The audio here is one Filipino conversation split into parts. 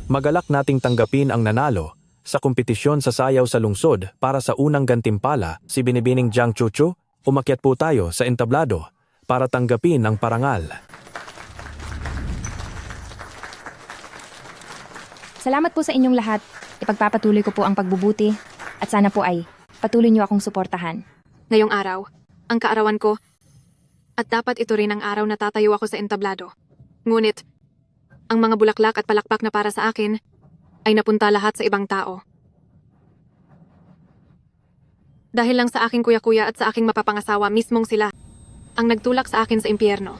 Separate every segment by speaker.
Speaker 1: Magalak nating tanggapin ang nanalo sa kompetisyon sa sayaw sa lungsod para sa unang gantimpala si Binibining Jiang Chuchu. Umakyat po tayo sa entablado para tanggapin ang parangal.
Speaker 2: Salamat po sa inyong lahat. Ipagpapatuloy ko po ang pagbubuti at sana po ay patuloy niyo akong suportahan.
Speaker 3: Ngayong araw, ang kaarawan ko, at dapat ito rin ang araw na tatayo ako sa entablado. Ngunit, ang mga bulaklak at palakpak na para sa akin ay napunta lahat sa ibang tao. Dahil lang sa aking kuya-kuya at sa aking mapapangasawa, mismong sila ang nagtulak sa akin sa impyerno.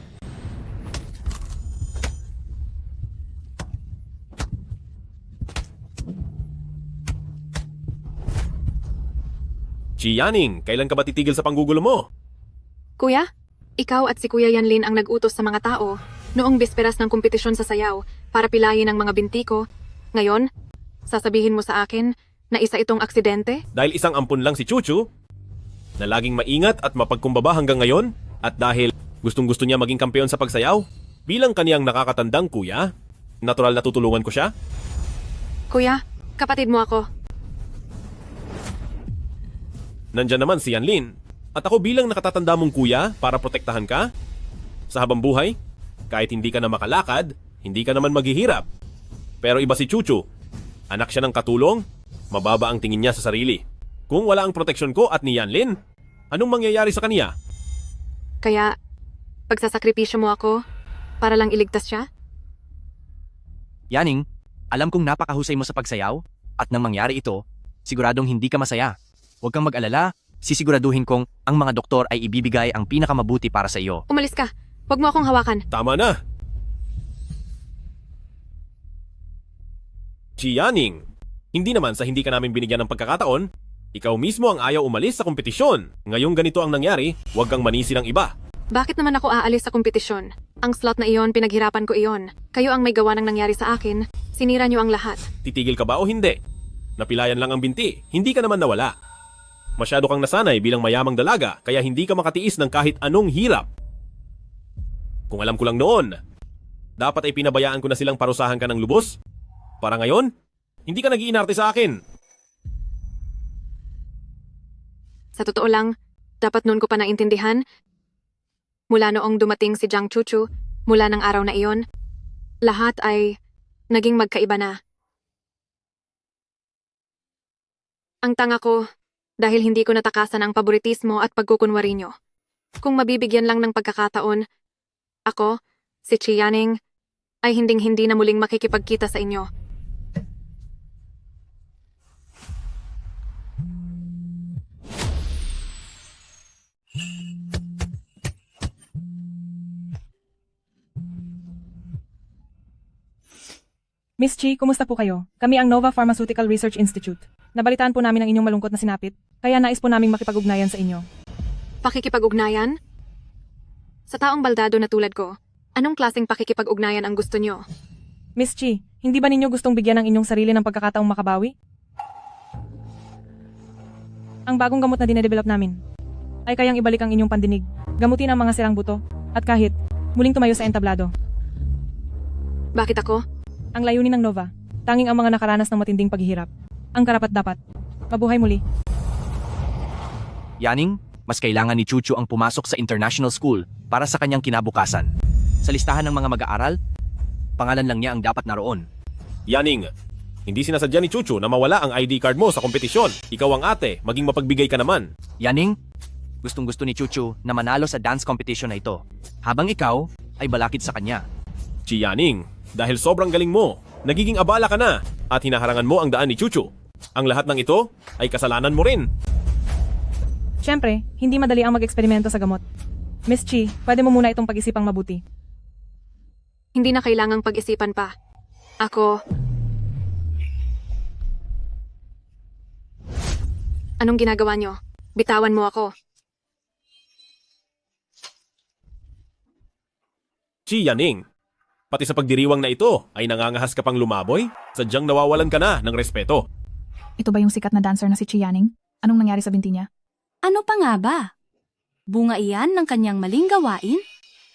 Speaker 4: Chiyaning, kailan ka ba titigil sa panggugulo mo?
Speaker 3: Kuya, ikaw at si Kuya Yanlin ang nag-utos sa mga tao noong bisperas ng kompetisyon sa sayaw para pilayin ang mga binti ko. Ngayon, sasabihin mo sa akin na isa itong aksidente?
Speaker 4: Dahil isang ampun lang si Chuchu, na laging maingat at mapagkumbaba hanggang ngayon, at dahil gustong-gusto niya maging kampeon sa pagsayaw, bilang kaniyang nakakatandang kuya, natural na tutulungan ko siya?
Speaker 3: Kuya, kapatid mo ako.
Speaker 4: Nandyan naman si Yanlin, at ako bilang nakatatanda mong kuya para protektahan ka? Sa habang buhay, kahit hindi ka na makalakad, hindi ka naman maghihirap. Pero iba si Chuchu, anak siya ng katulong, mababa ang tingin niya sa sarili. Kung wala ang proteksyon ko at ni Yanlin, anong mangyayari sa kaniya?
Speaker 3: Kaya, pagsasakripisyo mo ako para lang iligtas siya?
Speaker 5: Yaning, alam kong napakahusay mo sa pagsayaw at nang mangyari ito, siguradong hindi ka masaya. Huwag kang mag-alala, sisiguraduhin kong ang mga doktor ay ibibigay ang pinakamabuti para sa iyo.
Speaker 3: Umalis ka. Huwag mo akong hawakan.
Speaker 4: Tama na! Chiyaning, hindi naman sa hindi ka namin binigyan ng pagkakataon, ikaw mismo ang ayaw umalis sa kompetisyon. Ngayong ganito ang nangyari, huwag kang manisi ng iba.
Speaker 3: Bakit naman ako aalis sa kompetisyon? Ang slot na iyon, pinaghirapan ko iyon. Kayo ang may gawa ng nangyari sa akin. Sinira niyo ang lahat.
Speaker 4: Titigil ka ba o hindi? Napilayan lang ang binti, hindi ka naman nawala. Masyado kang nasanay bilang mayamang dalaga, kaya hindi ka makatiis ng kahit anong hirap. Kung alam ko lang noon, dapat ay pinabayaan ko na silang parusahan ka ng lubos. Para ngayon, hindi ka nag-iinarte sa akin.
Speaker 3: Sa totoo lang, dapat noon ko pa naintindihan. Mula noong dumating si Jiang Chuchu, mula ng araw na iyon, lahat ay naging magkaiba na. Ang tanga ko, dahil hindi ko natakasan ang paboritismo at pagkukunwari nyo. Kung mabibigyan lang ng pagkakataon, ako, si Chiyaning, ay hinding-hindi na muling makikipagkita sa inyo.
Speaker 6: Miss Chi, kumusta po kayo? Kami ang Nova Pharmaceutical Research Institute. Nabalitaan po namin ang inyong malungkot na sinapit, kaya nais po naming makipag-ugnayan sa inyo.
Speaker 3: Pakikipag-ugnayan? Sa taong baldado na tulad ko, anong klaseng pakikipag-ugnayan ang gusto nyo?
Speaker 6: Miss Chi, hindi ba ninyo gustong bigyan ang inyong sarili ng pagkakataong makabawi? Ang bagong gamot na dinedevelop namin ay kayang ibalik ang inyong pandinig, gamutin ang mga sirang buto, at kahit muling tumayo sa entablado.
Speaker 3: Bakit ako?
Speaker 6: Ang layunin ng Nova, tanging ang mga nakaranas ng matinding paghihirap. Ang karapat-dapat. Mabuhay muli.
Speaker 5: Yaning, mas kailangan ni Chuchu ang pumasok sa international school para sa kanyang kinabukasan. Sa listahan ng mga mag-aaral, pangalan lang niya ang dapat naroon.
Speaker 4: Yaning, hindi sinasadya ni Chuchu na mawala ang ID card mo sa kompetisyon. Ikaw ang ate, maging mapagbigay ka naman.
Speaker 5: Yaning, gustong-gusto ni Chuchu na manalo sa dance competition na ito, habang ikaw ay balakid sa kanya.
Speaker 4: Chiyaning, dahil sobrang galing mo, nagiging abala ka na at hinaharangan mo ang daan ni Chuchu. Ang lahat ng ito ay kasalanan mo rin.
Speaker 6: Siyempre, hindi madali ang mag-eksperimento sa gamot. Miss Chi, pwede mo muna itong pag-isipang mabuti.
Speaker 3: Hindi na kailangang pag-isipan pa. Ako... Anong ginagawa nyo? Bitawan mo ako.
Speaker 4: Chiyaning, pati sa pagdiriwang na ito ay nangangahas ka pang lumaboy? Sadyang nawawalan ka na ng respeto.
Speaker 7: Ito ba yung sikat na dancer na si Chiyaning? Anong nangyari sa binti niya?
Speaker 8: Ano pa nga ba? Bunga iyan ng kanyang maling gawain?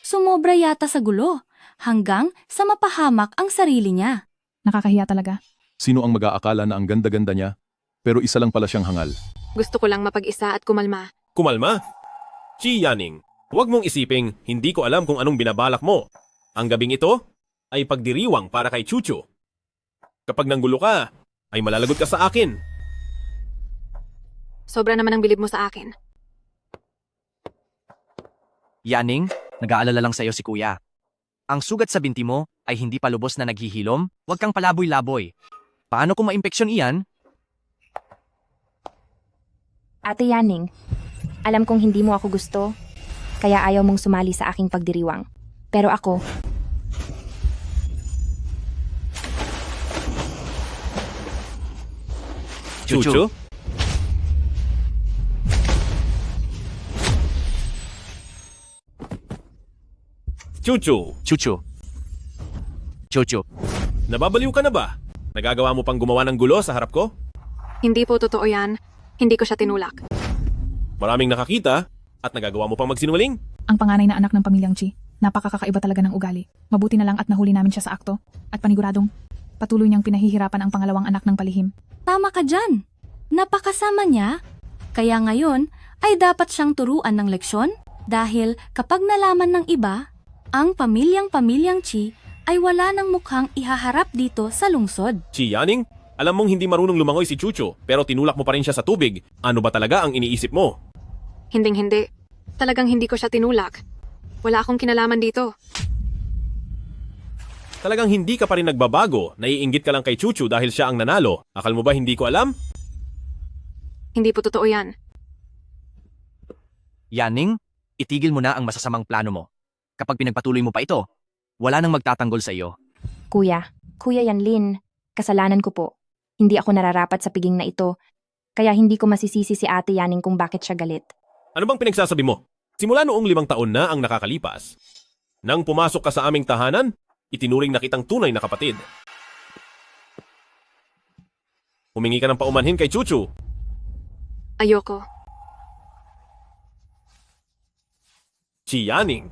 Speaker 8: Sumobra yata sa gulo, hanggang sa mapahamak ang sarili niya.
Speaker 7: Nakakahiya talaga.
Speaker 9: Sino ang mag-aakala na ang ganda-ganda niya, pero isa lang pala siyang hangal?
Speaker 3: Gusto ko lang mapag-isa at kumalma.
Speaker 4: Kumalma? Chi Yaning, huwag mong isiping hindi ko alam kung anong binabalak mo. Ang gabing ito ay pagdiriwang para kay Chuchu. Kapag nanggulo ka, ay malalagot ka sa akin.
Speaker 3: Sobra naman ang bilib mo sa akin.
Speaker 5: Yaning, nag-aalala lang sa'yo si kuya. Ang sugat sa binti mo ay hindi pa lubos na naghihilom, huwag kang palaboy-laboy. Paano kung maimpeksyon iyan?
Speaker 2: Ate Yaning, alam kong hindi mo ako gusto, kaya ayaw mong sumali sa aking pagdiriwang. Pero ako,
Speaker 4: Chuchu? Chuchu,
Speaker 5: Chuchu. Chuchu.
Speaker 4: nababaliw ka na ba? Nagagawa mo pang gumawa ng gulo sa harap ko?
Speaker 3: Hindi po totoo yan. Hindi ko siya tinulak.
Speaker 4: Maraming nakakita at nagagawa mo pang magsinungaling?
Speaker 7: Ang panganay na anak ng pamilyang Chi, napakakakaiba talaga ng ugali. Mabuti na lang at nahuli namin siya sa akto. At paniguradong, patuloy niyang pinahihirapan ang pangalawang anak ng palihim.
Speaker 8: Tama ka dyan. Napakasama niya. Kaya ngayon ay dapat siyang turuan ng leksyon dahil kapag nalaman ng iba, ang pamilyang Chi ay wala ng mukhang ihaharap dito sa lungsod.
Speaker 4: Chi Yaning, alam mong hindi marunong lumangoy si Chuchu pero tinulak mo pa rin siya sa tubig. Ano ba talaga ang iniisip mo?
Speaker 3: Hinding-hindi. Talagang hindi ko siya tinulak. Wala akong kinalaman dito.
Speaker 4: Talagang hindi ka pa rin nagbabago. Naiinggit ka lang kay Chuchu dahil siya ang nanalo. Akal mo ba hindi ko alam?
Speaker 3: Hindi po totoo yan.
Speaker 5: Yaning, itigil mo na ang masasamang plano mo. Kapag pinagpatuloy mo pa ito, wala nang magtatanggol sa iyo.
Speaker 2: Kuya Yanlin, kasalanan ko po. Hindi ako nararapat sa piging na ito, kaya hindi ko masisisi si Ate Yaning kung bakit siya galit.
Speaker 4: Ano bang pinagsasabi mo? Simula noong 5 taon na ang nakakalipas. Nang pumasok ka sa aming tahanan, itinuring na kitang tunay na kapatid. Humingi ka ng paumanhin kay Chuchu.
Speaker 3: Ayoko.
Speaker 4: Chi Yaning,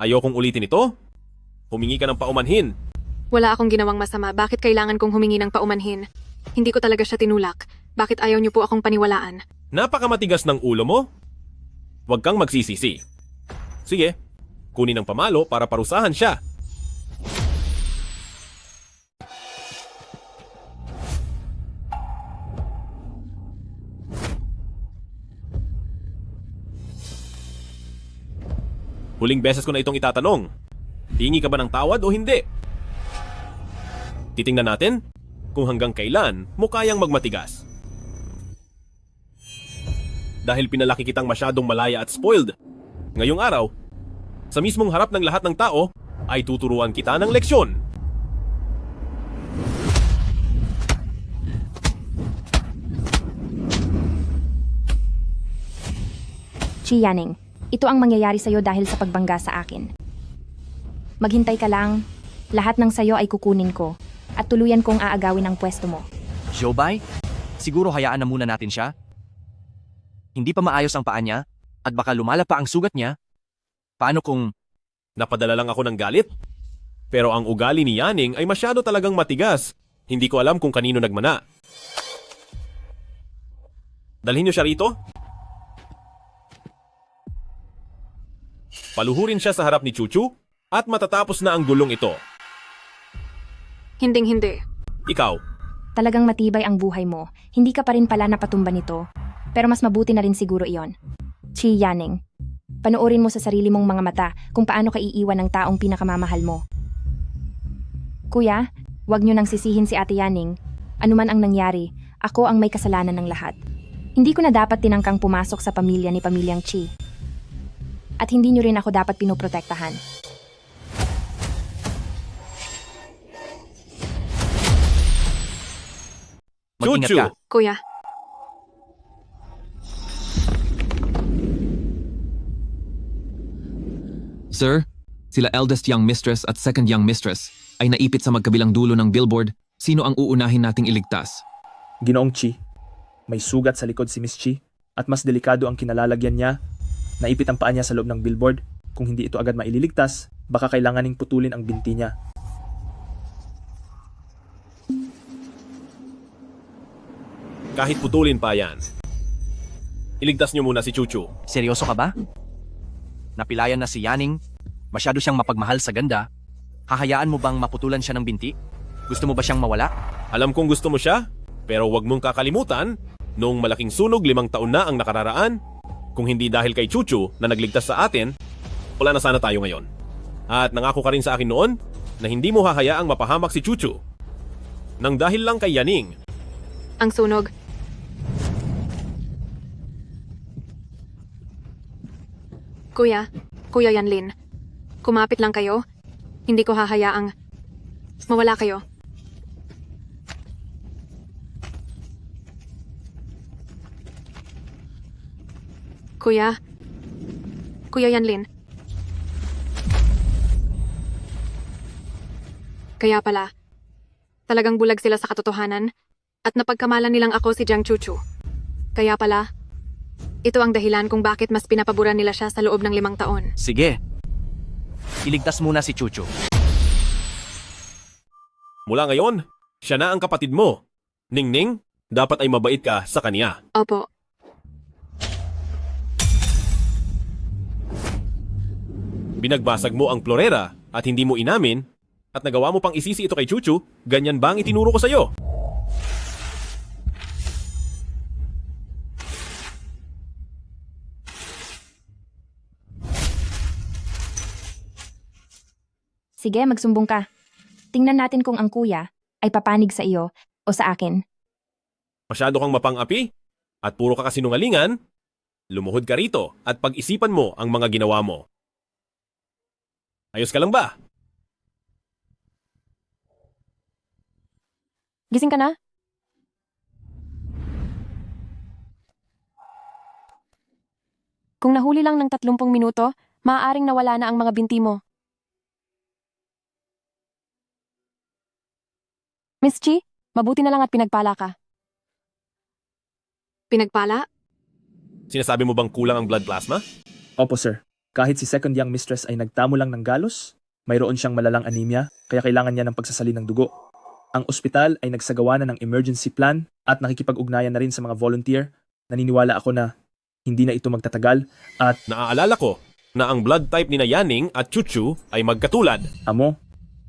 Speaker 4: ayokong ulitin ito. Humingi ka ng paumanhin.
Speaker 3: Wala akong ginawang masama. Bakit kailangan kong humingi ng paumanhin? Hindi ko talaga siya tinulak. Bakit ayaw niyo po akong paniwalaan?
Speaker 4: Napakamatigas ng ulo mo. Huwag kang magsisisi. Sige, kunin ang pamalo para parusahan siya. Huling beses ko na itong itatanong. Tingi ka ba ng tawad o hindi? Titingnan natin kung hanggang kailan mo kayang magmatigas. Dahil pinalaki kitang masyadong malaya at spoiled. Ngayong araw, sa mismong harap ng lahat ng tao, ay tuturuan kita ng leksyon.
Speaker 2: Chi Yaning, ito ang mangyayari sa'yo dahil sa pagbangga sa akin. Maghintay ka lang, lahat ng sayo ay kukunin ko at tuluyan kong aagawin ang pwesto mo.
Speaker 5: Jobay, siguro hayaan na muna natin siya. Hindi pa maayos ang paa niya at baka lumala pa ang sugat niya. Paano kung
Speaker 4: Napadala lang ako ng galit. Pero ang ugali ni Yaning ay masyado talagang matigas. Hindi ko alam kung kanino nagmana. Dalhin niyo siya rito. Paluhurin siya sa harap ni Chuchu at matatapos na ang gulong ito.
Speaker 3: Hinding-hindi.
Speaker 4: Ikaw,
Speaker 2: Talagang matibay ang buhay mo, hindi ka pa rin pala napatumba nito. Pero mas mabuti na rin siguro iyon. Chi Yaning, panoorin mo sa sarili mong mga mata kung paano ka iiwan ng taong pinakamamahal mo. Kuya, wag niyo nang sisihin si Ate Yaning. Ano man ang nangyari, ako ang may kasalanan ng lahat. Hindi ko na dapat tinangkang pumasok sa pamilya ni Pamilyang Chi. At hindi niyo rin ako dapat pinoprotektahan.
Speaker 5: mag-ingat
Speaker 4: Chuchu!
Speaker 5: ka?
Speaker 3: Kuya,
Speaker 10: Sir, sila eldest young mistress at second young mistress ay naipit sa magkabilang dulo ng billboard. Sino ang uunahin nating iligtas?
Speaker 11: Ginoong Chi, may sugat sa likod si Miss Chi at mas delikado ang kinalalagyan niya. Naipit ang paa niya sa loob ng billboard. Kung hindi ito agad maililigtas, baka kailanganing putulin ang binti niya.
Speaker 4: Kahit putulin pa yan. Iligtas niyo muna si Chuchu.
Speaker 5: Seryoso ka ba? Napilayan na si Yaning, masyado siyang mapagmahal sa ganda. Hahayaan mo bang maputulan siya ng binti? Gusto mo ba siyang mawala?
Speaker 4: Alam kong gusto mo siya, pero wag mong kakalimutan, noong malaking sunog 5 taon na ang nakararaan. Kung hindi dahil kay Chuchu na nagligtas sa atin, wala na sana tayo ngayon. At nangako ka rin sa akin noon na hindi mo hahayaang mapahamak si Chuchu. Nang dahil lang kay Yaning.
Speaker 3: Ang sunog. Kuya Yanlin, kumapit lang kayo. Hindi ko hahayaang mawala kayo. Kuya Yanlin. Kaya pala, talagang bulag sila sa katotohanan at napagkamalan nilang ako si Jiang Chuchu. Kaya pala, ito ang dahilan kung bakit mas pinapaboran nila siya sa loob ng 5 taon.
Speaker 5: Sige. Iligtas muna si Chuchu.
Speaker 4: Mula ngayon, siya na ang kapatid mo. Ningning, dapat ay mabait ka sa kanya.
Speaker 3: Opo.
Speaker 4: Binagbasag mo ang florera at hindi mo inamin at nagawa mo pang isisi ito kay Chuchu, ganyan ba ang itinuro ko sa'yo?
Speaker 2: Sige, magsumbong ka. Tingnan natin kung ang kuya ay papanig sa iyo o sa akin.
Speaker 4: Masyado kang mapang-api at puro ka kasinungalingan, lumuhod ka rito at pag-isipan mo ang mga ginawa mo. Ayos ka lang ba?
Speaker 3: Gising ka na? Kung nahuli lang ng 30 minuto, maaaring nawala na ang mga binti mo. Miss Chi, mabuti na lang at pinagpala ka. Pinagpala?
Speaker 4: Sinasabi mo bang kulang ang blood plasma?
Speaker 11: Opo sir, kahit si second young mistress ay nagtamo lang ng galos, mayroon siyang malalang anemia kaya kailangan niya ng pagsasali ng dugo. Ang ospital ay nagsagawa na ng emergency plan at nakikipag-ugnayan na rin sa mga volunteer. Naniniwala ako na hindi na ito magtatagal at
Speaker 4: Naaalala ko na ang blood type ni Yaning at Chuchu ay magkatulad.
Speaker 11: amo,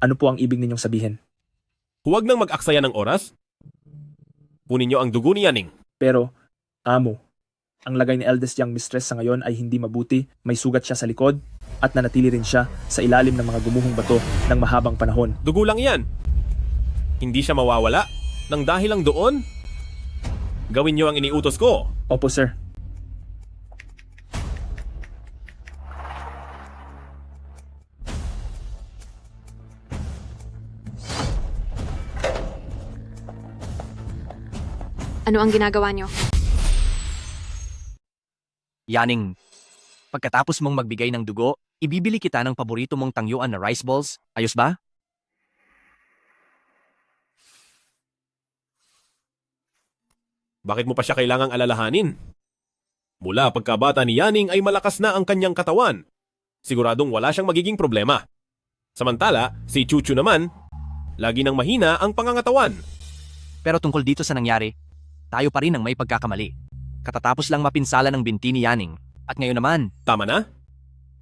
Speaker 11: ano po ang ibig ninyong sabihin?
Speaker 4: Huwag nang mag-aksaya ng oras. Kunin niyo ang dugo ni Yaning.
Speaker 11: Pero, amo, ang lagay ni eldest young mistress sa ngayon ay hindi mabuti, may sugat siya sa likod at nanatili rin siya sa ilalim ng mga gumuhong bato ng mahabang panahon.
Speaker 4: Dugo lang yan. Hindi siya mawawala nang dahil lang doon. Gawin niyo ang iniutos ko.
Speaker 11: Opo sir.
Speaker 3: Ano ang ginagawa niyo?
Speaker 5: Yaning, pagkatapos mong magbigay ng dugo, ibibili kita ng paborito mong tangyuan na rice balls. Ayos ba?
Speaker 4: Bakit mo pa siya kailangang alalahanin? Mula pagkabata ni Yaning ay malakas na ang kanyang katawan. Siguradong wala siyang magiging problema. Samantala, si Chuchu naman, lagi nang mahina ang pangangatawan.
Speaker 5: Pero tungkol dito sa nangyari, tayo pa rin ang may pagkakamali. Katatapos lang mapinsala ng binti ni Yaning. At ngayon naman,
Speaker 4: Tama na?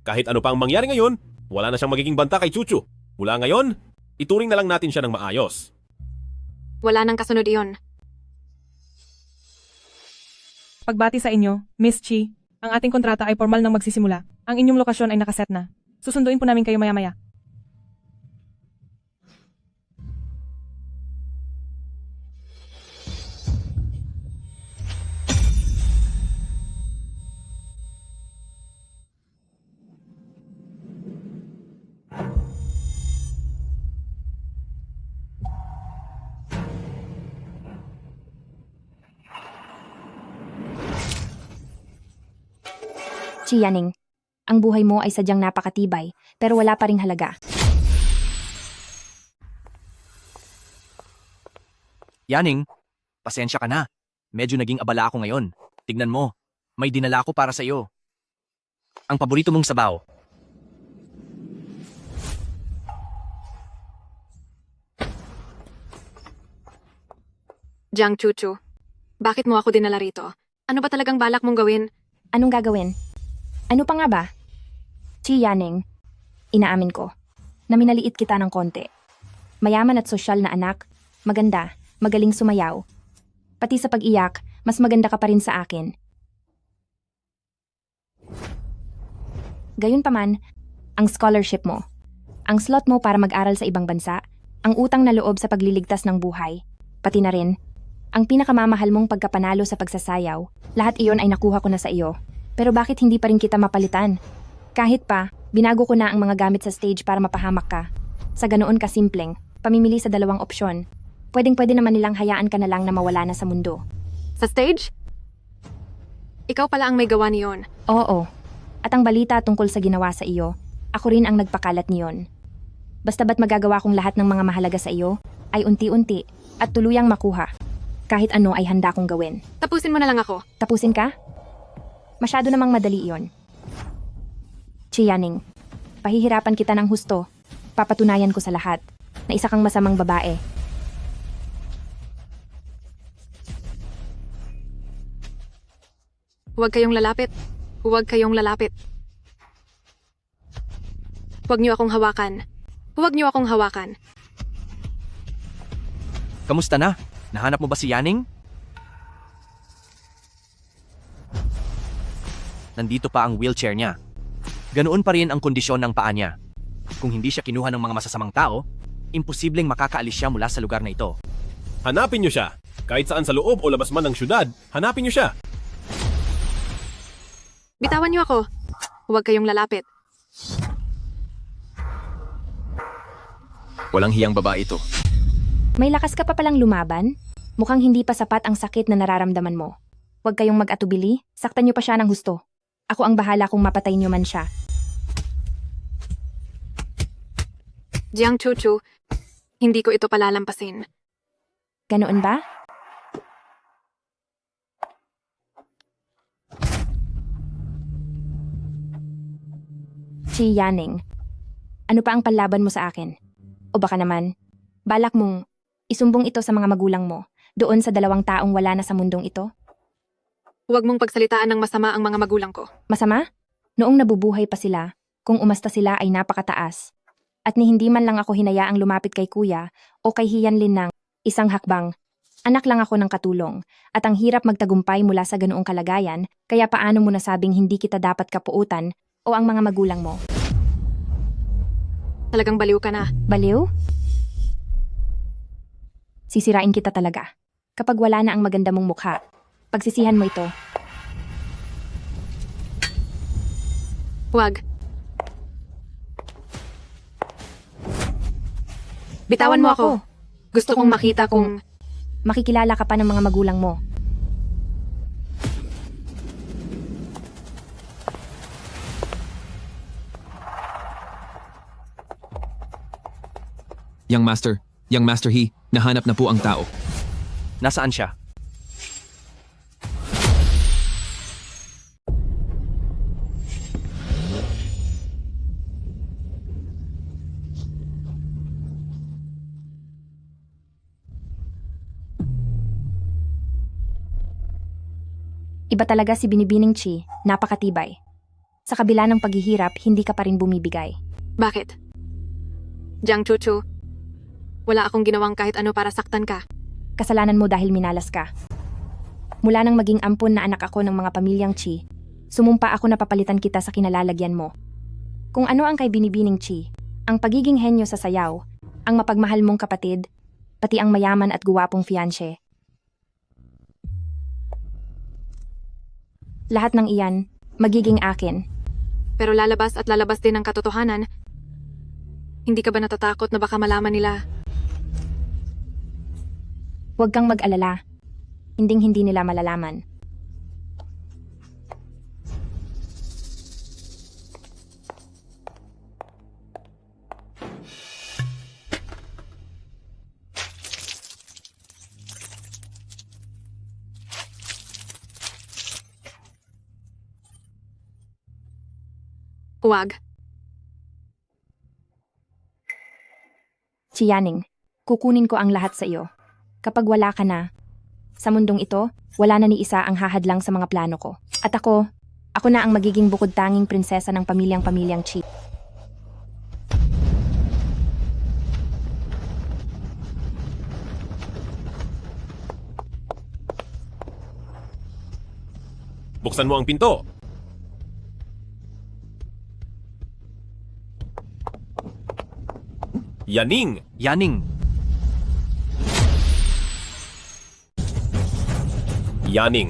Speaker 4: Kahit ano pa ang mangyari ngayon, wala na siyang magiging banta kay Chuchu. Mula ngayon, ituring na lang natin siya ng maayos.
Speaker 3: Wala nang kasunod iyon.
Speaker 6: Pagbati sa inyo, Miss Chi, ang ating kontrata ay formal nang magsisimula. Ang inyong lokasyon ay nakaset na. Susunduin po namin kayo maya-maya.
Speaker 2: Chi Yaning, ang buhay mo ay sadyang napakatibay, pero wala pa ring halaga.
Speaker 5: Yaning, pasensya ka na. Medyo naging abala ako ngayon. Tignan mo, may dinala ko para sa iyo. Ang paborito mong sabaw.
Speaker 3: Jiang Chuchu, Bakit mo ako dinala rito? Ano ba talagang balak mong gawin?
Speaker 2: Anong gagawin? Ano pa nga ba? Chi Yaning, inaamin ko, na minaliit kita ng konti. Mayaman at sosyal na anak, maganda, magaling sumayaw. Pati sa pag-iyak, mas maganda ka pa rin sa akin. Gayunpaman, ang scholarship mo, ang slot mo para mag-aral sa ibang bansa, ang utang na loob sa pagliligtas ng buhay, pati na rin, ang pinakamamahal mong pagkapanalo sa pagsasayaw, lahat iyon ay nakuha ko na sa iyo. Pero bakit hindi pa rin kita mapalitan? Kahit pa, binago ko na ang mga gamit sa stage para mapahamak ka. Sa ganoon ka simpleng, pamimili sa dalawang opsyon. Pwedeng-pwede naman nilang hayaan ka na lang na mawala na sa mundo.
Speaker 3: Sa stage? Ikaw pala ang may gawa niyon.
Speaker 2: Oo. At ang balita tungkol sa ginawa sa iyo, ako rin ang nagpakalat niyon. Basta ba't magagawa kong lahat ng mga mahalaga sa iyo, ay unti-unti, at tuluyang makuha. Kahit ano ay handa kong gawin.
Speaker 3: Tapusin mo na lang ako.
Speaker 2: Tapusin ka? Masyado namang madali iyon. Chi Yaning, pahihirapan kita ng husto. Papatunayan ko sa lahat na isa kang masamang babae.
Speaker 3: Huwag kayong lalapit. Huwag kayong lalapit. Huwag niyo akong hawakan. Huwag niyo akong hawakan.
Speaker 5: Kamusta na? Nahanap mo ba si Yaning? Nandito pa ang wheelchair niya. Ganoon pa rin ang kondisyon ng paa niya. Kung hindi siya kinuha ng mga masasamang tao, imposibleng makakaalis siya mula sa lugar na ito.
Speaker 4: Hanapin niyo siya. Kahit saan sa loob o labas man ng syudad, hanapin niyo siya.
Speaker 3: Bitawan niyo ako. Huwag kayong lalapit.
Speaker 10: Walang hiyang babae ito.
Speaker 2: May lakas ka pa palang lumaban? Mukhang hindi pa sapat ang sakit na nararamdaman mo. Huwag kayong mag-atubili, saktan niyo pa siya ng husto. Ako ang bahala kung mapatay niyo man siya.
Speaker 3: Jiang Chuchu, hindi ko ito palalampasin.
Speaker 2: Ganoon ba? Chi Yaning, ano pa ang panlaban mo sa akin? O baka naman, balak mong isumbong ito sa mga magulang mo, doon sa 2 taong wala na sa mundong ito?
Speaker 3: Huwag mong pagsalitaan ng masama ang mga magulang ko.
Speaker 2: Masama? Noong nabubuhay pa sila, kung umasta sila ay napakataas. At ni hindi man lang ako hinayaang lumapit kay kuya o kay Hiyanlin ng isang hakbang. Anak lang ako ng katulong, at ang hirap magtagumpay mula sa ganoong kalagayan, kaya paano mo nasabing hindi kita dapat kapuutan o ang mga magulang mo?
Speaker 3: Talagang baliw ka na.
Speaker 2: Baliw? Sisirain kita talaga. Kapag wala na ang maganda mong mukha, pagsisihan mo ito.
Speaker 3: Huwag. Bitawan mo ako. Gusto kong makita kung
Speaker 2: makikilala ka pa ng mga magulang mo.
Speaker 10: Young Master He, nahanap na po ang tao.
Speaker 5: Nasaan siya?
Speaker 2: Iba talaga si Binibining Chi, napakatibay. Sa kabila ng paghihirap, hindi ka pa rin bumibigay.
Speaker 3: bakit? Jiang Chuchu, wala akong ginawang kahit ano para saktan ka.
Speaker 2: Kasalanan mo dahil minalas ka. Mula nang maging ampon na anak ako ng mga pamilyang Chi, sumumpa ako na papalitan kita sa kinalalagyan mo. Kung ano ang kay Binibining Chi, ang pagiging henyo sa sayaw, ang mapagmahal mong kapatid, pati ang mayaman at guwapong fiancé. Lahat ng iyan, magiging akin.
Speaker 3: Pero lalabas at lalabas din ang katotohanan. Hindi ka ba natatakot na baka malaman nila?
Speaker 2: Huwag kang mag-alala. Hinding-hindi nila malalaman.
Speaker 3: Huwag.
Speaker 2: Chi Yaning, kukunin ko ang lahat sa iyo. Kapag wala ka na, Sa mundong ito, wala na ni isa ang hahadlang sa mga plano ko. At ako na ang magiging bukod-tanging prinsesa ng pamilyang Chi.
Speaker 4: Buksan mo ang pinto. Yaning!
Speaker 5: Yaning,
Speaker 4: Yaning!
Speaker 5: Yaning,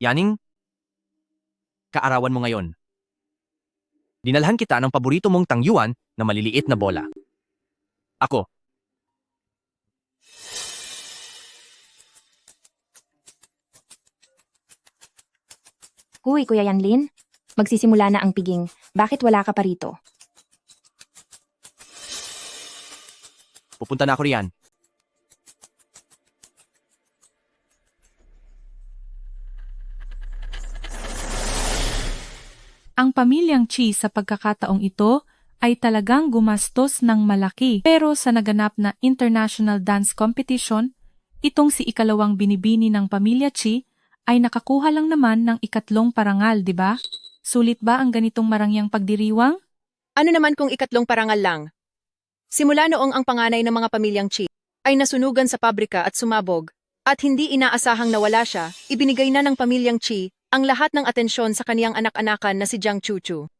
Speaker 5: Yaning, kaarawan mo ngayon. Dinalhan kita ng paborito mong tangyuan na maliliit na bola. Ako,
Speaker 2: Huy, Kuya Yanlin. Magsisimula na ang piging. Bakit wala ka pa rito?
Speaker 5: pupunta na ako riyan.
Speaker 6: Ang pamilyang Chi sa pagkakataong ito ay talagang gumastos ng malaki. Pero sa naganap na international dance competition, itong si ikalawang binibini ng pamilya Chi ay nakakuha lang naman ng ikatlong parangal, di ba? Sulit ba ang ganitong marangyang pagdiriwang?
Speaker 12: Ano naman kung ikatlong parangal lang? Simula noong ang panganay ng mga pamilyang Chi ay nasunugan sa pabrika at sumabog, at hindi inaasahang nawala siya, ibinigay na ng pamilyang Chi ang lahat ng atensyon sa kaniyang anak-anakan na si Jiang Chuchu.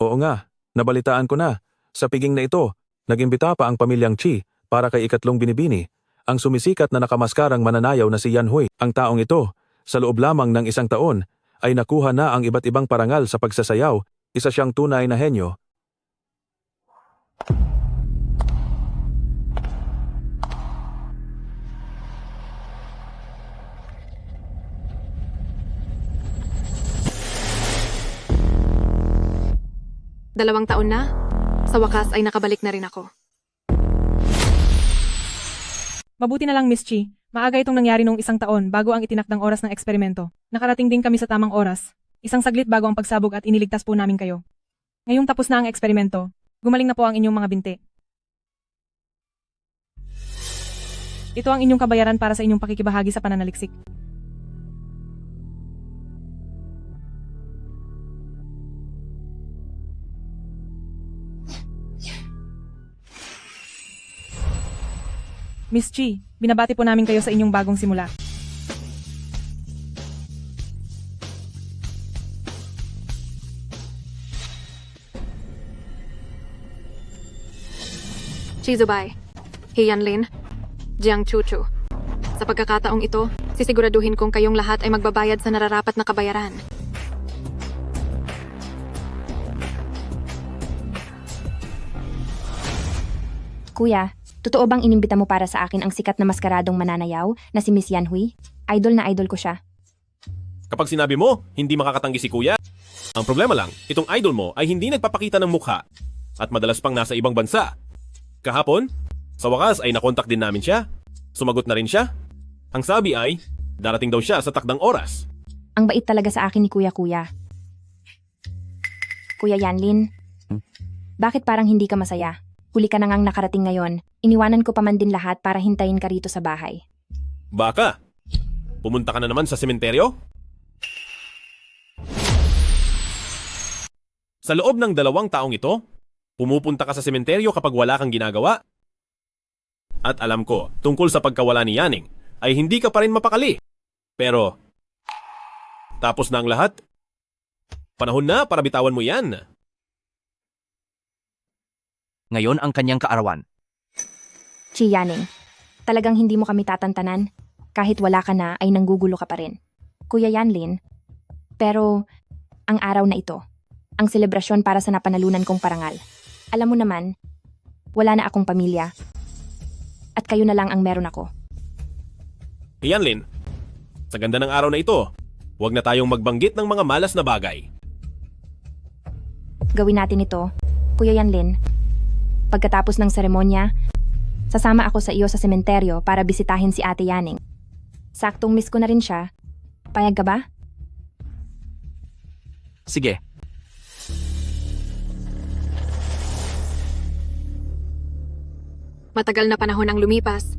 Speaker 1: Oo nga, nabalitaan ko na. Sa piging na ito, nag-imbita pa ang pamilyang Chi para kay ikatlong binibini, ang sumisikat na nakamaskarang mananayaw na si Yan Hui. Ang taong ito, sa loob lamang ng isang taon, ay nakuha na ang iba't ibang parangal sa pagsasayaw. Isa siyang tunay na henyo.
Speaker 3: Dalawang taon na, sa wakas ay nakabalik na rin ako.
Speaker 6: Mabuti na lang, Miss Chi. Maaga itong nangyari noong isang taon bago ang itinakdang oras ng eksperimento. Nakarating din kami sa tamang oras. Isang saglit bago ang pagsabog at iniligtas po namin kayo. Ngayong tapos na ang eksperimento, gumaling na po ang inyong mga binti. Ito ang inyong kabayaran para sa inyong pakikibahagi sa pananaliksik. Miss Chi, binabati po namin kayo sa inyong bagong simula.
Speaker 3: Chizubay, Hiyanlin, Jiang Chuchu. Sa pagkakataong ito, sisiguraduhin kong kayong lahat ay magbabayad sa nararapat na kabayaran.
Speaker 2: Kuya, totoo bang inimbita mo para sa akin ang sikat na maskaradong mananayaw na si Miss Yan Hui? Idol na idol ko siya.
Speaker 4: Kapag sinabi mo, hindi makakatanggi si kuya. Ang problema lang, itong idol mo ay hindi nagpapakita ng mukha at madalas pang nasa ibang bansa. Kahapon, sa wakas ay nakontak din namin siya. Sumagot na rin siya. Ang sabi ay, darating daw siya sa takdang oras.
Speaker 2: Ang bait talaga sa akin ni Kuya. Kuya Yanlin, bakit parang hindi ka masaya? Huli ka na ngang nakarating ngayon. Iniwanan ko pa man din lahat para hintayin ka rito sa bahay.
Speaker 4: Baka, pumunta ka na naman sa sementeryo? Sa loob ng 2 taong ito, pumupunta ka sa sementeryo kapag wala kang ginagawa? At alam ko, tungkol sa pagkawala ni Yaning, ay hindi ka pa rin mapakali. Pero, tapos na ang lahat. Panahon na para bitawan mo yan.
Speaker 5: Ngayon ang kanyang kaarawan.
Speaker 2: Chi Yaning, talagang hindi mo kami tatantanan. Kahit wala ka na ay nanggugulo ka pa rin. Kuya Yanlin, pero ang araw na ito, ang selebrasyon para sa napanalunan kong parangal. Alam mo naman, wala na akong pamilya. At kayo na lang ang meron ako.
Speaker 4: Yanlin, sa ganda ng araw na ito, huwag na tayong magbanggit ng mga malas na bagay.
Speaker 2: Gawin natin ito, Kuya Yanlin. Pagkatapos ng seremonya, Sasama ako sa iyo sa sementeryo para bisitahin si Ate Yaning. Saktong miss ko na rin siya. Payag ka ba?
Speaker 5: Sige.
Speaker 3: Matagal na panahon ang lumipas.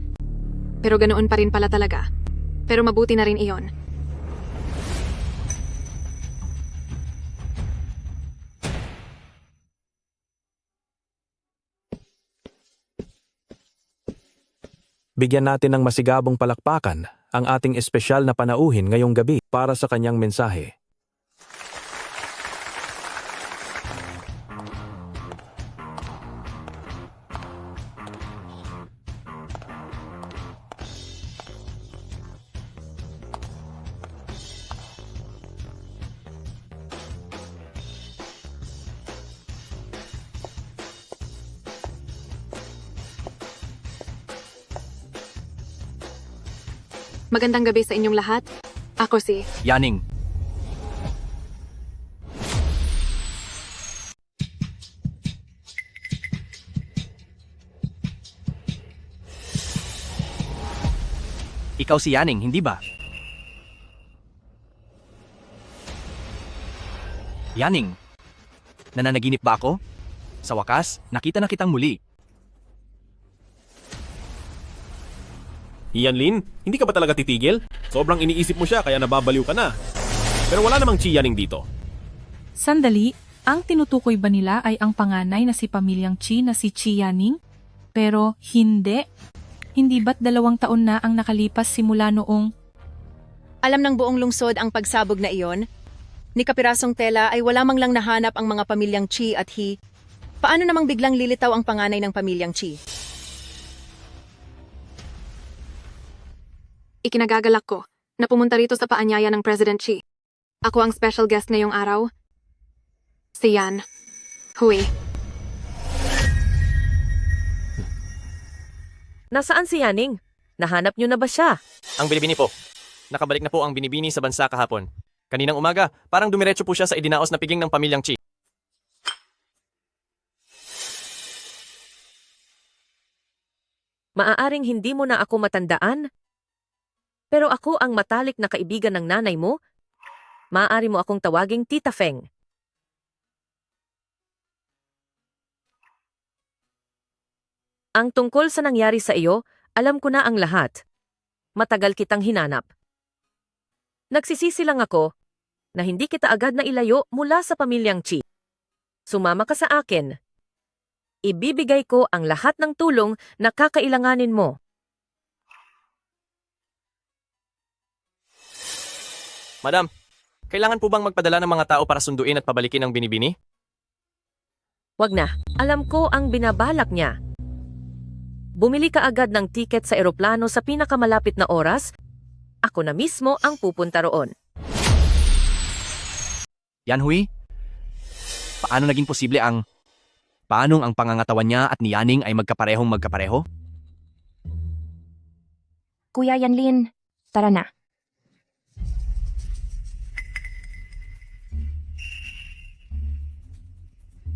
Speaker 3: Pero ganoon pa rin pala talaga. Pero mabuti na rin iyon.
Speaker 1: Bigyan natin ng masigabong palakpakan ang ating espesyal na panauhin ngayong gabi para sa kanyang mensahe.
Speaker 3: Magandang gabi sa inyong lahat. Ako si...
Speaker 5: Yaning, ikaw si Yaning, hindi ba? Yaning, nananaginip ba ako? Sa wakas, nakita na kitang muli.
Speaker 4: Yanlin, hindi ka ba talaga titigil? Sobrang iniisip mo siya kaya nababaliw ka na. Pero wala namang Chi Yaning dito.
Speaker 6: Sandali, ang tinutukoy ba nila ay ang panganay na si pamilyang Chi na si Chi Yaning? Pero hindi. Hindi ba't 2 taon na ang nakalipas simula noong...
Speaker 12: Alam ng buong lungsod ang pagsabog na iyon. Ni kapirasong tela ay wala mang lang nahanap ang mga pamilyang Chi at He. Paano namang biglang lilitaw ang panganay ng pamilyang Chi?
Speaker 3: Ikinagagalak ko na pumunta rito sa paanyaya ng President Chi. Ako ang special guest ngayong araw. Si Yan Hui.
Speaker 13: Nasaan si Yaning? Nahanap niyo na ba siya?
Speaker 5: Ang binibini po. Nakabalik na po ang binibini sa bansa kahapon. Kaninang umaga, parang dumiretso po siya sa idinaos na piging ng pamilyang Chi.
Speaker 13: Maaaring hindi mo na ako matandaan? Pero ako ang matalik na kaibigan ng nanay mo. Maaari mo akong tawaging Tita Feng. Ang tungkol sa nangyari sa iyo, alam ko na ang lahat. Matagal kitang hinanap. Nagsisisi lang ako na hindi kita agad na ilayo mula sa pamilyang Chi. Sumama ka sa akin. Ibibigay ko ang lahat ng tulong na kakailanganin mo.
Speaker 5: Madam, kailangan po bang magpadala ng mga tao para sunduin at pabalikin ang binibini?
Speaker 13: Wag na. Alam ko ang binabalak niya. Bumili ka agad ng tiket sa eroplano sa pinakamalapit na oras. Ako na mismo ang pupunta roon.
Speaker 5: Yan Hui? Paano naging posible ang... Paanong ang pangangatawan niya at ni Yaning ay magkapareho?
Speaker 2: Kuya Yanlin, tara na.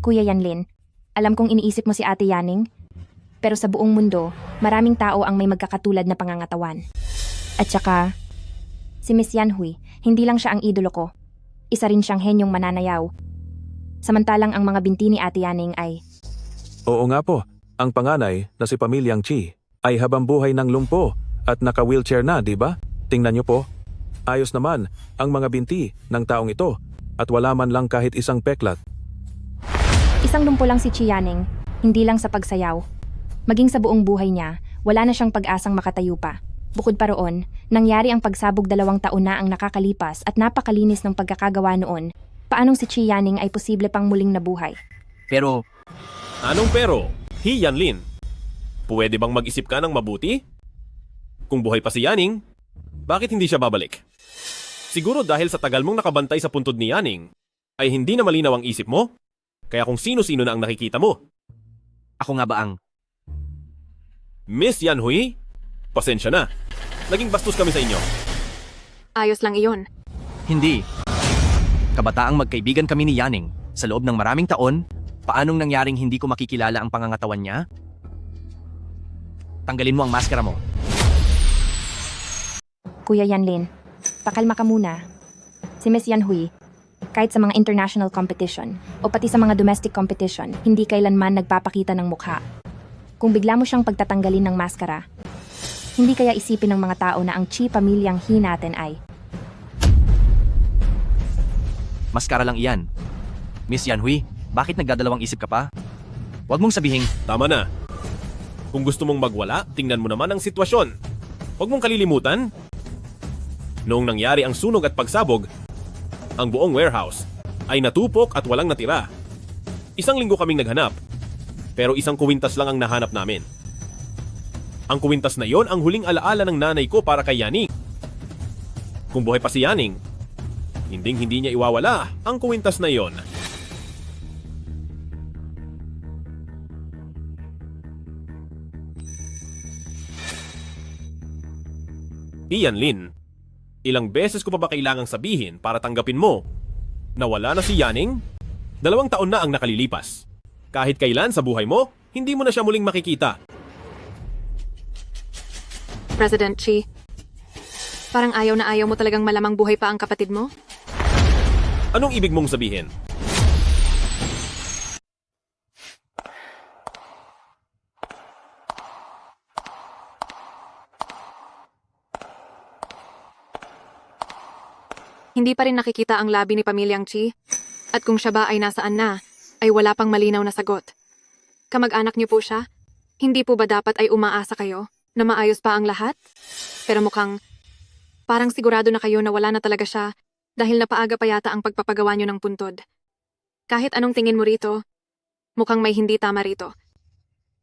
Speaker 2: Kuya Yanlin, alam kong iniisip mo si Ate Yaning, pero sa buong mundo, maraming tao ang may magkakatulad na pangangatawan. At saka, si Miss Yan Hui, hindi lang siya ang idolo ko. Isa rin siyang henyong mananayaw. Samantalang ang mga binti ni Ate Yaning ay...
Speaker 1: Oo nga po, ang panganay na si pamilyang Chi ay habang buhay ng lumpo at naka-wheelchair na, di ba? Tingnan niyo po. Ayos naman ang mga binti ng taong ito at wala man lang kahit isang peklat.
Speaker 2: Isang lumpo lang si Chi Yaning, hindi lang sa pagsayaw. Maging sa buong buhay niya, wala na siyang pag-asang makatayo pa. Bukod pa roon, nangyari ang pagsabog 2 taon na ang nakakalipas at napakalinis ng pagkakagawa noon. Paanong si Chi Yaning ay posible pang muling nabuhay?
Speaker 5: Pero...
Speaker 4: Anong pero? He Yanlin. Pwede bang mag-isip ka ng mabuti? Kung buhay pa si Yaning, bakit hindi siya babalik? Siguro dahil sa tagal mong nakabantay sa puntod ni Yaning, ay hindi na malinaw ang isip mo? Kaya kung sino-sino na ang nakikita mo.
Speaker 5: Ako nga ba ang...
Speaker 4: Miss Yan Hui, pasensya na. Naging bastos kami sa inyo.
Speaker 3: Ayos lang iyon.
Speaker 5: Hindi. Kabataang magkaibigan kami ni Yaning. Sa loob ng maraming taon, paanong nangyaring hindi ko makikilala ang pangangatawan niya? Tanggalin mo ang maskara mo.
Speaker 2: Kuya Yanlin, pakalma ka muna. Si Miss Yanhui, kahit sa mga international competition o pati sa mga domestic competition, hindi kailanman nagpapakita ng mukha. Kung bigla mo siyang pagtatanggalin ng maskara, hindi kaya isipin ng mga tao na ang Chi pamilyang He natin ay
Speaker 5: Maskara lang iyan. Miss Yanhui, bakit nagdadalawang isip ka pa? Huwag mong sabihing,
Speaker 4: Tama na. Kung gusto mong magwala, tingnan mo naman ang sitwasyon. Huwag mong kalilimutan. Noong nangyari ang sunog at pagsabog, ang buong warehouse ay natupok at walang natira. 1 linggo kaming naghanap, pero 1 kuwintas lang ang nahanap namin. Ang kuwintas na yon ang huling alaala ng nanay ko para kay Yaning. Kung buhay pa si Yaning, hindi niya iwawala ang kuwintas na yon. Ian Lin, ilang beses ko pa ba kailangang sabihin para tanggapin mo na wala na si Yaning? 2 taon na ang nakalilipas. Kahit kailan sa buhay mo, hindi mo na siya muling makikita.
Speaker 3: President Chi, parang ayaw na ayaw mo talagang malamang buhay pa ang kapatid mo?
Speaker 4: Anong ibig mong sabihin?
Speaker 3: Hindi pa rin nakikita ang labi ni Pamilyang Chi? At kung siya ba ay nasaan na, ay wala pang malinaw na sagot. Kamag-anak niyo po siya? Hindi po ba dapat ay umaasa kayo na maayos pa ang lahat? Pero mukhang parang sigurado na kayo na wala na talaga siya dahil napaaga pa yata ang pagpapagawa niyo ng puntod. Kahit anong tingin mo rito, mukhang may hindi tama rito.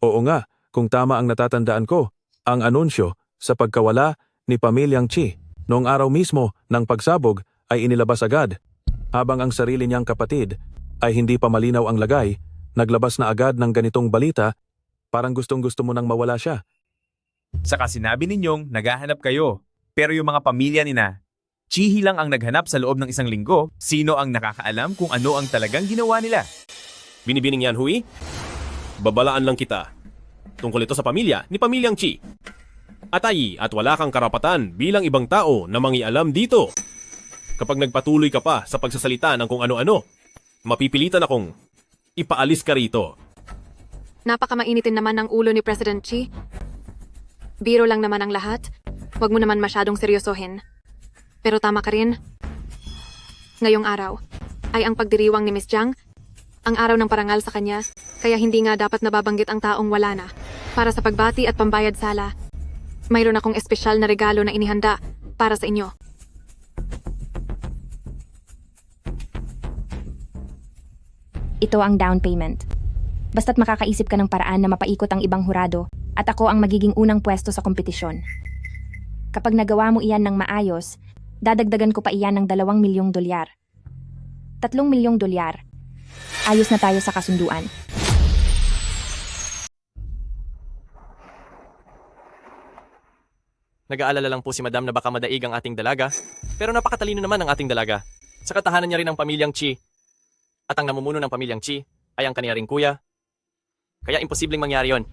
Speaker 1: Oo nga, kung tama ang natatandaan ko, ang anunsyo sa pagkawala ni Pamilyang Chi noong araw mismo ng pagsabog ay inilabas agad. Habang ang sarili niyang kapatid ay hindi pa malinaw ang lagay, naglabas na agad ng ganitong balita, parang gustong-gusto mo nang mawala siya.
Speaker 14: Saka sinabi ninyong naghahanap kayo, pero yung mga pamilya nina, Chihi lang ang naghanap sa loob ng 1 linggo, sino ang nakakaalam kung ano ang talagang ginawa nila?
Speaker 4: Binibining yan, Hui? Babalaan lang kita. Tungkol ito sa pamilya ni Pamilyang Chi. At wala kang karapatan bilang ibang tao na mangialam dito. Kapag nagpatuloy ka pa sa pagsasalita ng kung ano-ano, mapipilitan akong ipaalis ka rito.
Speaker 3: Napakamainitin naman ng ulo ni President Chi. Biro lang naman ang lahat. Huwag mo naman masyadong seryosohin. Pero tama ka rin. Ngayong araw ay ang pagdiriwang ni Miss Jiang, ang araw ng parangal sa kanya, kaya hindi nga dapat nababanggit ang taong wala na. Para sa pagbati at pambayad sala, mayroon akong espesyal na regalo na inihanda para sa inyo.
Speaker 2: Ito ang down payment. Basta't makakaisip ka ng paraan na mapaikot ang ibang hurado at ako ang magiging unang pwesto sa kompetisyon. Kapag nagawa mo iyan ng maayos, dadagdagan ko pa iyan ng $2 milyong. $3 milyong. Ayos na tayo sa kasunduan.
Speaker 5: nag-aalala lang po si Madam na baka madaig ang ating dalaga, pero napakatalino naman ang ating dalaga. Sa katahanan niya rin ang pamilyang Chi. At ang namumuno ng pamilyang Chi ay ang kaniya ring kuya. Kaya imposibleng mangyari yon.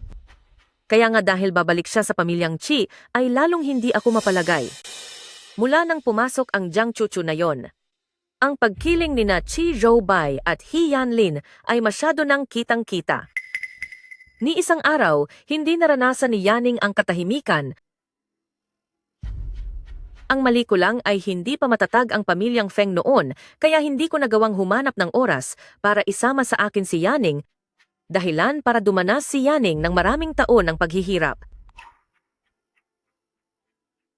Speaker 13: Kaya nga dahil babalik siya sa pamilyang Chi, ay lalong hindi ako mapalagay. Mula nang pumasok ang Jiang Chuchu na yon, ang pagkiling ni na Chi Zhoubai at He Yanlin ay masyado nang kitang-kita. Ni isang araw, hindi naranasan ni Yaning ang katahimikan. Ang mali ko lang ay hindi pa matatag ang pamilyang Feng noon, kaya hindi ko nagawang humanap ng oras para isama sa akin si Yaning, dahilan para dumanas si Yaning ng maraming taon ng paghihirap.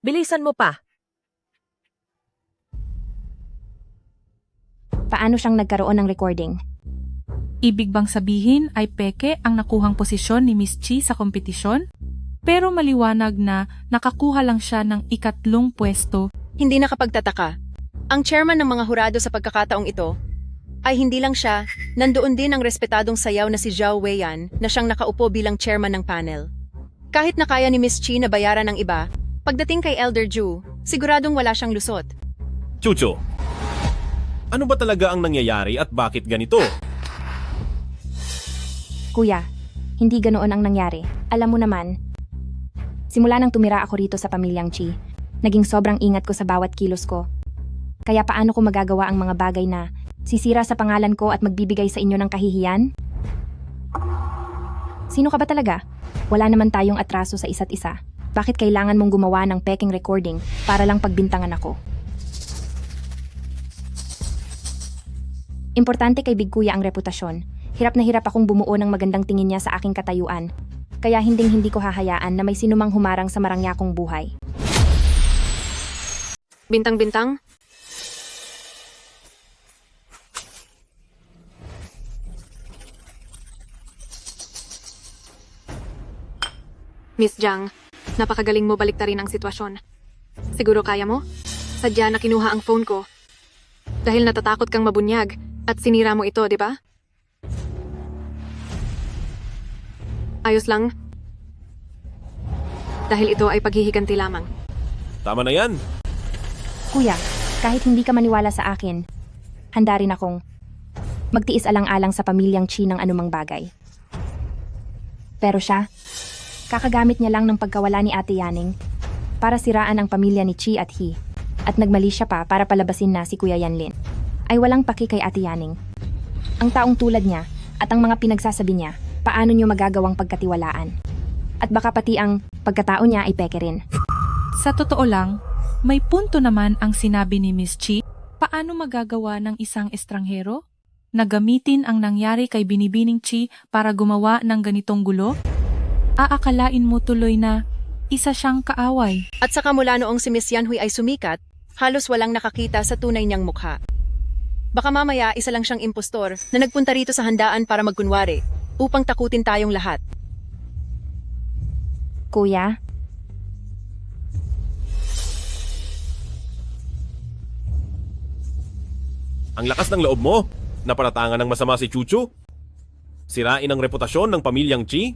Speaker 13: Bilisan mo pa.
Speaker 2: Paano siyang nagkaroon ng recording?
Speaker 6: Ibig bang sabihin ay peke ang nakuhang posisyon ni Miss Chi sa kompetisyon? Pero maliwanag na nakakuha lang siya ng 3 pwesto.
Speaker 12: Hindi nakapagtataka. Ang chairman ng mga hurado sa pagkakataong ito ay hindi lang siya, nandoon din ang respetadong sayaw na si Zhao Weiyan na siyang nakaupo bilang chairman ng panel. Kahit na kaya ni Miss Chi na bayaran ng iba, pagdating kay Elder Ju, siguradong wala siyang lusot.
Speaker 4: Chucho, ano ba talaga ang nangyayari at bakit ganito?
Speaker 2: Kuya, hindi ganoon ang nangyari. Alam mo naman, Simula nang tumira ako rito sa pamilyang Chi, naging sobrang ingat ko sa bawat kilos ko. Kaya paano ko magagawa ang mga bagay na sisira sa pangalan ko at magbibigay sa inyo ng kahihiyan? Sino ka ba talaga? Wala naman tayong atraso sa isa't isa. Bakit kailangan mong gumawa ng peking recording para lang pagbintangan ako? Importante kay Big Kuya ang reputasyon. Hirap na hirap akong bumuo ng magandang tingin niya sa aking katayuan. Kaya hindi ko hahayaan na may sinumang humarang sa marangyakong buhay.
Speaker 3: Bintang-bintang? Miss Jiang, napakagaling mo baliktarin ang sitwasyon. Siguro kaya mo? Sadya na kinuha ang phone ko. Dahil natatakot kang mabunyag at sinira mo ito, di ba? Ayos lang. Dahil ito ay paghihiganti lamang.
Speaker 4: Tama na yan.
Speaker 2: Kuya, kahit hindi ka maniwala sa akin, handa rin akong magtiis alang-alang sa pamilyang Chi ng anumang bagay. Pero siya, kakagamit niya lang ng pagkawala ni Ate Yaning para siraan ang pamilya ni Chi at He. At nagmali siya pa para palabasin na si Kuya Yanlin. Ay walang paki kay Ate Yaning. Ang taong tulad niya at ang mga pinagsasabi niya, paano niyo magagawang pagkatiwalaan? At baka pati ang pagkatao niya ay peke rin.
Speaker 6: Sa totoo lang, may punto naman ang sinabi ni Miss Chi. Paano magagawa ng isang estranghero na gamitin ang nangyari kay Binibining Chi para gumawa ng ganitong gulo? Aakalain mo tuloy na isa siyang kaaway.
Speaker 12: At saka mula noong si Miss Yanhui ay sumikat, halos walang nakakita sa tunay niyang mukha. Baka mamaya isa lang siyang impostor na nagpunta rito sa handaan para magkunwari upang takutin tayong lahat.
Speaker 2: Kuya,
Speaker 4: Ang lakas ng loob mo. Naparatangan ng masama si Chuchu. Sirain ang reputasyon ng pamilyang Chi.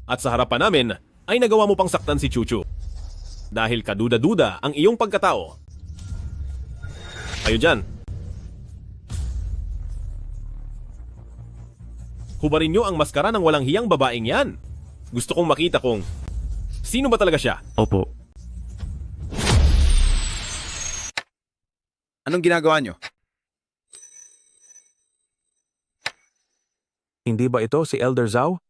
Speaker 4: At sa harapan namin, ay nagawa mo pang saktan si Chuchu. Dahil kaduda-duda ang iyong pagkatao. Kayo dyan. Hubarin nyo ang maskara ng walang hiyang babaeng yan. Gusto kong makita kung sino ba talaga siya.
Speaker 14: Opo.
Speaker 15: Anong ginagawa nyo?
Speaker 1: Hindi ba ito si Elder Zhao?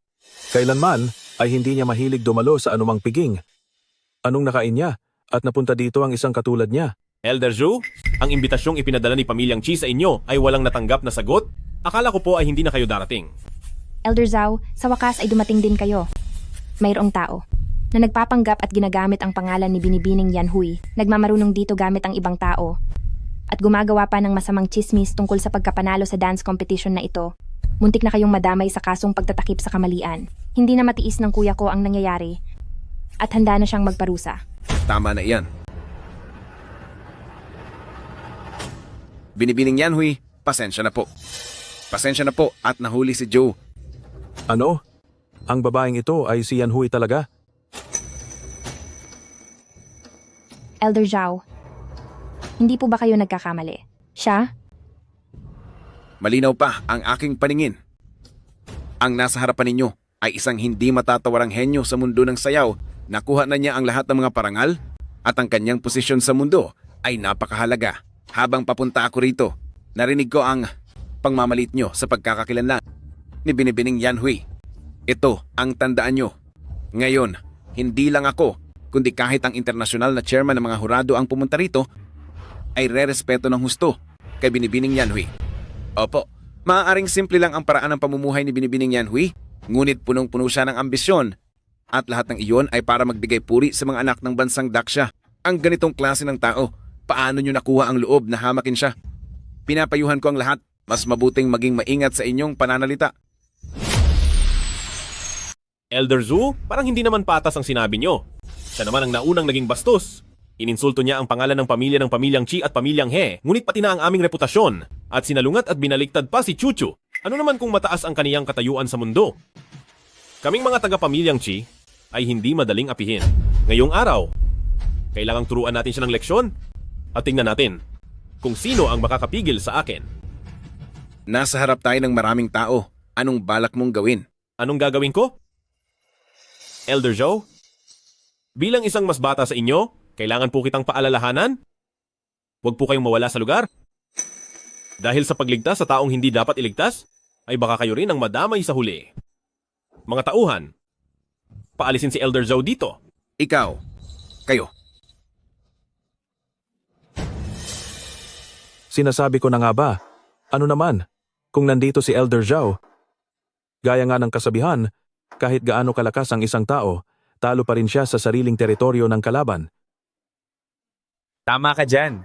Speaker 1: Kailanman ay hindi niya mahilig dumalo sa anumang piging. Anong nakain niya at napunta dito ang isang katulad niya?
Speaker 4: Elder Zhu, ang imbitasyong ipinadala ni Pamilyang Chi sa inyo ay walang natanggap na sagot? Akala ko po ay hindi na kayo darating.
Speaker 2: Elder Zhao, sa wakas ay dumating din kayo. Mayroong tao na nagpapanggap at ginagamit ang pangalan ni Binibining Yanhui, nagmamarunong dito gamit ang ibang tao, at gumagawa pa ng masamang chismis tungkol sa pagkapanalo sa dance competition na ito. Muntik na kayong madamay sa kasong pagtatakip sa kamalian. Hindi na matiis ng kuya ko ang nangyayari at handa na siyang magparusa.
Speaker 15: Tama na iyan. Binibining Yanhui, pasensya na po. Pasensya na po at nahuli si Joe.
Speaker 1: Ano? Ang babaeng ito ay si Yanhui talaga?
Speaker 2: Elder Zhao, hindi po ba kayo nagkakamali? Siya?
Speaker 15: Malinaw pa ang aking paningin. Ang nasa harapan ninyo ay isang hindi matatawarang henyo sa mundo ng sayaw. Nakuha na niya ang lahat ng mga parangal at ang kanyang posisyon sa mundo ay napakahalaga. Habang papunta ako rito, narinig ko ang pangmamalit nyo sa pagkakakilanlan ni Binibining Yanhui. Ito ang tandaan nyo. Ngayon, hindi lang ako, kundi kahit ang internasyonal na chairman ng mga hurado ang pumunta rito, ay re-respeto ng husto kay Binibining Yanhui. Opo, maaaring simple lang ang paraan ng pamumuhay ni Binibining Yanhui, ngunit punong-puno siya ng ambisyon. At lahat ng iyon ay para magbigay puri sa mga anak ng bansang Daksha. Ang ganitong klase ng tao, paano nyo nakuha ang loob na hamakin siya? Pinapayuhan ko ang lahat, mas mabuting maging maingat sa inyong pananalita.
Speaker 4: Elder Zhu, parang hindi naman patas ang sinabi nyo. Siya naman ang naunang naging bastos. Ininsulto niya ang pangalan ng Pamilyang Chi at Pamilyang He, ngunit pati na ang aming reputasyon. At sinalungat at binaliktad pa si Chuchu. Ano naman kung mataas ang kaniyang katayuan sa mundo? Kaming mga taga-Pamilyang Chi ay hindi madaling apihin. Ngayong araw, kailangang turuan natin siya ng leksyon at tingnan natin kung sino ang makakapigil sa akin.
Speaker 15: Nasa harap tayo ng maraming tao. Anong balak mong gawin?
Speaker 4: Anong gagawin ko? Elder Zhou, Bilang isang mas bata sa inyo, kailangan po kitang paalalahanan. Huwag po kayong mawala sa lugar. Dahil sa pagligtas sa taong hindi dapat iligtas, ay baka kayo rin ang madamay sa huli. Mga tauhan, paalisin si Elder Zhou dito.
Speaker 15: Ikaw, kayo.
Speaker 1: Sinasabi ko na nga ba? Ano naman? Kung nandito si Elder Zhao, gaya nga ng kasabihan, kahit gaano kalakas ang isang tao, talo pa rin siya sa sariling teritoryo ng kalaban.
Speaker 14: Tama ka dyan.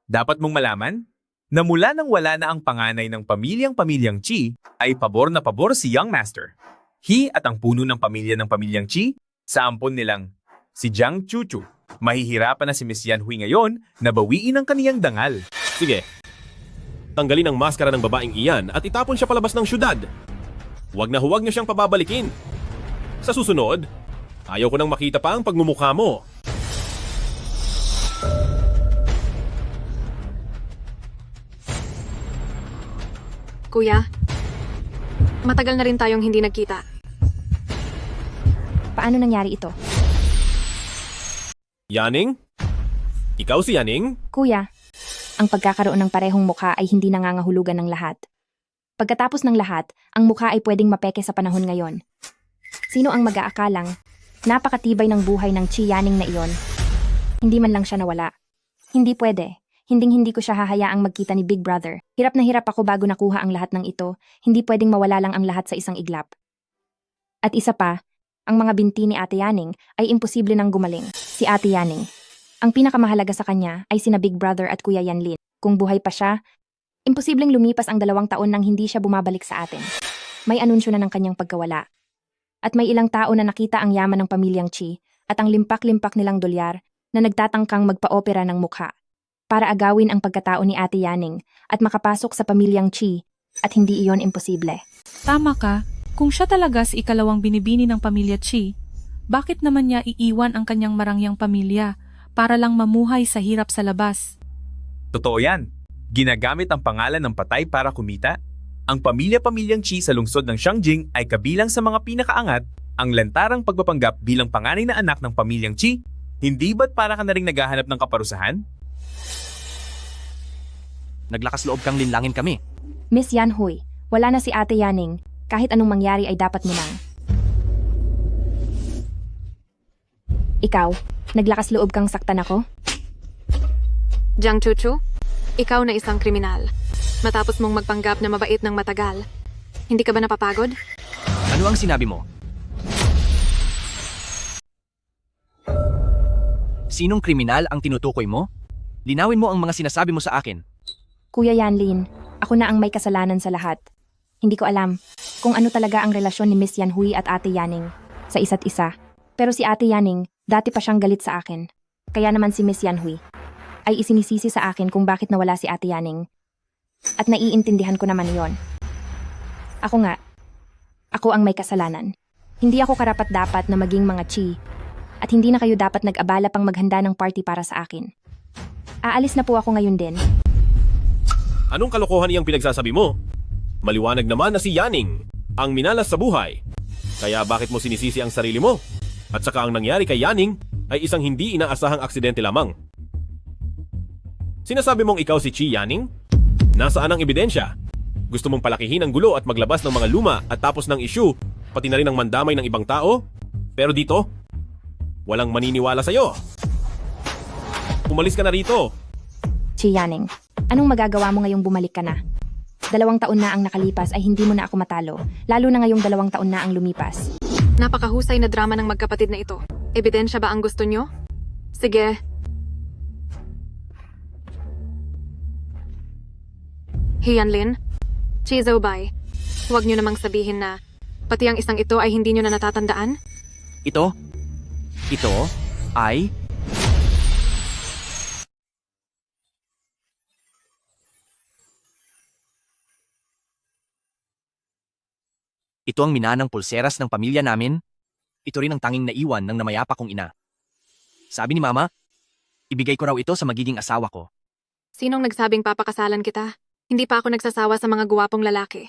Speaker 14: Dapat mong malaman na mula nang wala na ang panganay ng pamilyang Qi, ay pabor na pabor si Young Master. He at ang puno ng pamilyang Qi, sa ampon nilang si Jiang Chuchu. Mahihirapan na si Miss Yan Hui ngayon na bawiin ang kaniyang dangal.
Speaker 4: Sige, tanggalin ang maskara ng babaeng iyan at itapon siya palabas ng syudad. Huwag niyo siyang pababalikin. Sa susunod, ayaw ko nang makita pa ang pagmumukha mo.
Speaker 3: Kuya, matagal na rin tayong hindi nagkita.
Speaker 2: Paano nangyari ito?
Speaker 4: Yaning? Ikaw si Yaning?
Speaker 2: Kuya, ang pagkakaroon ng parehong mukha ay hindi nangangahulugan ng lahat. Pagkatapos ng lahat, ang mukha ay pwedeng mapeke sa panahon ngayon. Sino ang mag-aakalang napakatibay ng buhay ng Qi Yaning na iyon? Hindi man lang siya nawala. Hindi pwede. Hinding-hindi ko siya hahayaang magkita ni Big Brother. Hirap na hirap ako bago nakuha ang lahat ng ito. Hindi pwedeng mawala lang ang lahat sa isang iglap. At isa pa, ang mga binti ni Ate Yaning ay imposible nang gumaling. Si Ate Yaning. Ang pinakamahalaga sa kanya ay sina Big Brother at Kuya Yanlin. Kung buhay pa siya, imposibleng lumipas ang 2 taon nang hindi siya bumabalik sa atin. May anunsyo na ng kanyang pagkawala. At may ilang tao na nakita ang yaman ng pamilyang Qi at ang limpak-limpak nilang dolyar na nagtatangkang magpa-opera ng mukha para agawin ang pagkatao ni Ate Yaning at makapasok sa pamilyang Qi at hindi iyon imposible.
Speaker 6: Tama ka, kung siya talaga si ikalawang binibini ng pamilya Qi, bakit naman niya iiwan ang kanyang marangyang pamilya para lang mamuhay sa hirap sa labas?
Speaker 14: Totoo yan. Ginagamit ang pangalan ng patay para kumita. Ang pamilyang Qi sa lungsod ng Shangjing ay kabilang sa mga pinakaangat. Ang lantarang pagpapanggap bilang panganay na anak ng pamilyang Qi, hindi ba't para ka na ring naghahanap ng kaparusahan?
Speaker 5: Naglakas loob kang linlangin kami.
Speaker 2: Miss Yan Hui, wala na si Ate Yaning. Kahit anong mangyari ay dapat mo nang. Ikaw, naglakas loob kang saktan ako?
Speaker 3: Jiang Chuchu, ikaw na isang kriminal. Matapos mong magpanggap na mabait ng matagal, hindi ka ba napapagod?
Speaker 5: Ano ang sinabi mo? Sinong kriminal ang tinutukoy mo? Linawin mo ang mga sinasabi mo sa akin.
Speaker 2: Kuya Yanlin, ako na ang may kasalanan sa lahat. Hindi ko alam kung ano talaga ang relasyon ni Miss Yan Hui at Ate Yaning sa isa't isa. Pero si Ate Yaning, dati pa siyang galit sa akin. Kaya naman si Miss Yan Hui ay isinisisi sa akin kung bakit nawala si Ate Yaning. At naiintindihan ko naman yon. Ako ang may kasalanan. Hindi ako karapat-dapat na maging mga Qi. At hindi na kayo dapat nag-abala pang maghanda ng party para sa akin. Aalis na po ako ngayon din.
Speaker 4: Anong kalokohan iyang pinagsasabi mo? Maliwanag naman na si Yaning ang minalas sa buhay. Kaya bakit mo sinisisi ang sarili mo? At saka ang nangyari kay Yaning ay isang hindi inaasahang aksidente lamang. Sinasabi mong ikaw si Qi Yaning? Nasaan ang ebidensya? Gusto mong palakihin ang gulo at maglabas ng mga luma at tapos ng issue, pati na rin ang mandamay ng ibang tao? Pero dito, walang maniniwala sa'yo. Umalis ka na rito.
Speaker 2: Qi Yaning, anong magagawa mo ngayong bumalik ka na? 2 taon na ang nakalipas ay hindi mo na ako matalo, lalo na ngayong 2 taon na ang lumipas.
Speaker 3: Napakahusay na drama ng magkapatid na ito. Ebidensya ba ang gusto nyo? Sige. Hianlin, Qi Zhoubai, huwag nyo namang sabihin na pati ang isang ito ay hindi nyo na natatandaan?
Speaker 5: Ito ay... Ito ang minanang pulseras ng pamilya namin. Ito rin ang tanging naiwan ng namayapa kong ina. Sabi ni Mama, ibigay ko raw ito sa magiging asawa ko.
Speaker 3: Sinong nagsabing papakasalan kita? Hindi pa ako nagsasawa sa mga guwapong lalaki.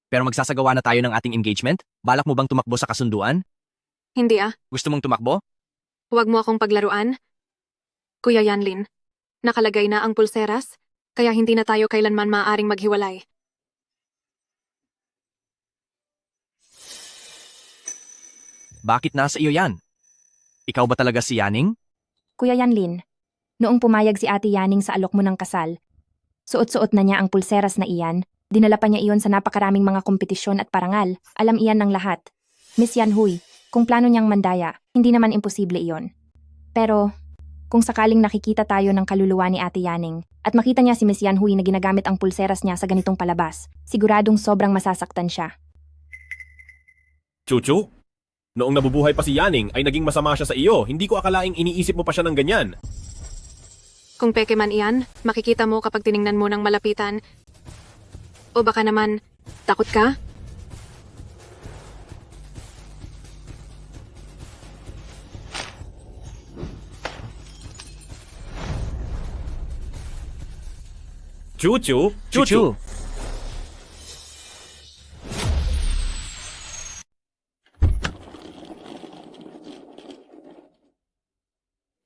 Speaker 5: Pero magsasagawa na tayo ng ating engagement? Balak mo bang tumakbo sa kasunduan?
Speaker 3: Hindi ah,
Speaker 5: Gusto mong tumakbo?
Speaker 3: huwag mo akong paglaruan. Kuya Yanlin, nakalagay na ang pulseras, kaya hindi na tayo kailanman maaaring maghiwalay.
Speaker 5: Bakit nasa iyo yan? Ikaw ba talaga si Yaning?
Speaker 2: Kuya Yanlin, noong pumayag si Ate Yaning sa alok mo ng kasal, suot-suot na niya ang pulseras na iyan, dinala pa niya iyon sa napakaraming mga kompetisyon at parangal, alam iyan ng lahat. Miss Yanhui, kung plano niyang mandaya, hindi naman imposible iyon. Pero, kung sakaling nakikita tayo ng kaluluwa ni Ate Yaning, at makita niya si Miss Yanhui na ginagamit ang pulseras niya sa ganitong palabas, siguradong sobrang masasaktan siya.
Speaker 4: Chuchu, noong nabubuhay pa si Yaning ay naging masama siya sa iyo. Hindi ko akalaing iniisip mo pa siya ng ganyan.
Speaker 3: Kung peke man iyan, makikita mo kapag tiningnan mo ng malapitan. O baka naman, takot ka?
Speaker 4: Chuchu, Chuchu.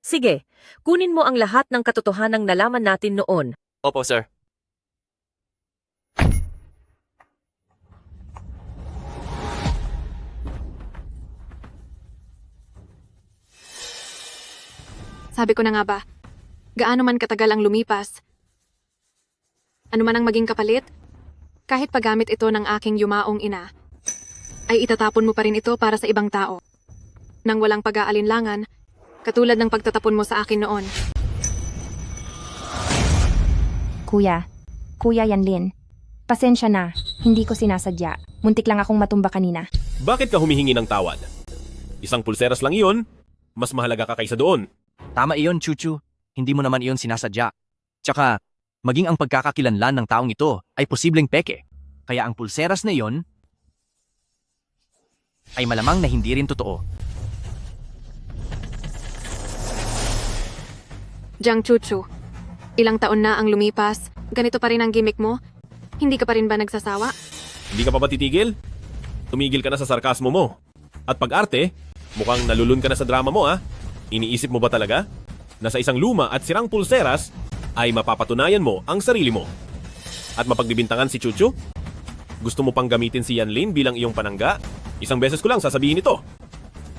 Speaker 13: Sige, kunin mo ang lahat ng katotohanang nalaman natin noon.
Speaker 5: Opo, sir.
Speaker 3: Sabi ko na nga ba, gaano man katagal ang lumipas. Ano man ang maging kapalit, kahit paggamit ito ng aking yumaong ina, ay itatapon mo pa rin ito para sa ibang tao. Nang walang pag-aalinlangan, katulad ng pagtatapon mo sa akin noon.
Speaker 2: Kuya Yanlin, pasensya na, hindi ko sinasadya. Muntik lang akong matumba kanina.
Speaker 4: Bakit ka humihingi ng tawad? Isang pulseras lang iyon, mas mahalaga ka kaysa doon.
Speaker 5: Tama iyon, Chuchu. Hindi mo naman iyon sinasadya. Tsaka, maging ang pagkakakilanlan ng taong ito ay posibleng peke. Kaya ang pulseras na iyon ay malamang na hindi rin totoo.
Speaker 3: Jiang Chuchu, ilang taon na ang lumipas, ganito pa rin ang gimmick mo? Hindi ka pa rin ba nagsasawa?
Speaker 4: Hindi ka pa ba titigil? Tumigil ka na sa sarkasmo mo. At pag-arte, mukhang nalulun ka na sa drama mo ah. Iniisip mo ba talaga na sa isang luma at sirang pulseras ay mapapatunayan mo ang sarili mo? At mapagbibintangan si Chuchu? Gusto mo pang gamitin si Yanlin bilang iyong panangga? Isang beses ko lang sasabihin ito.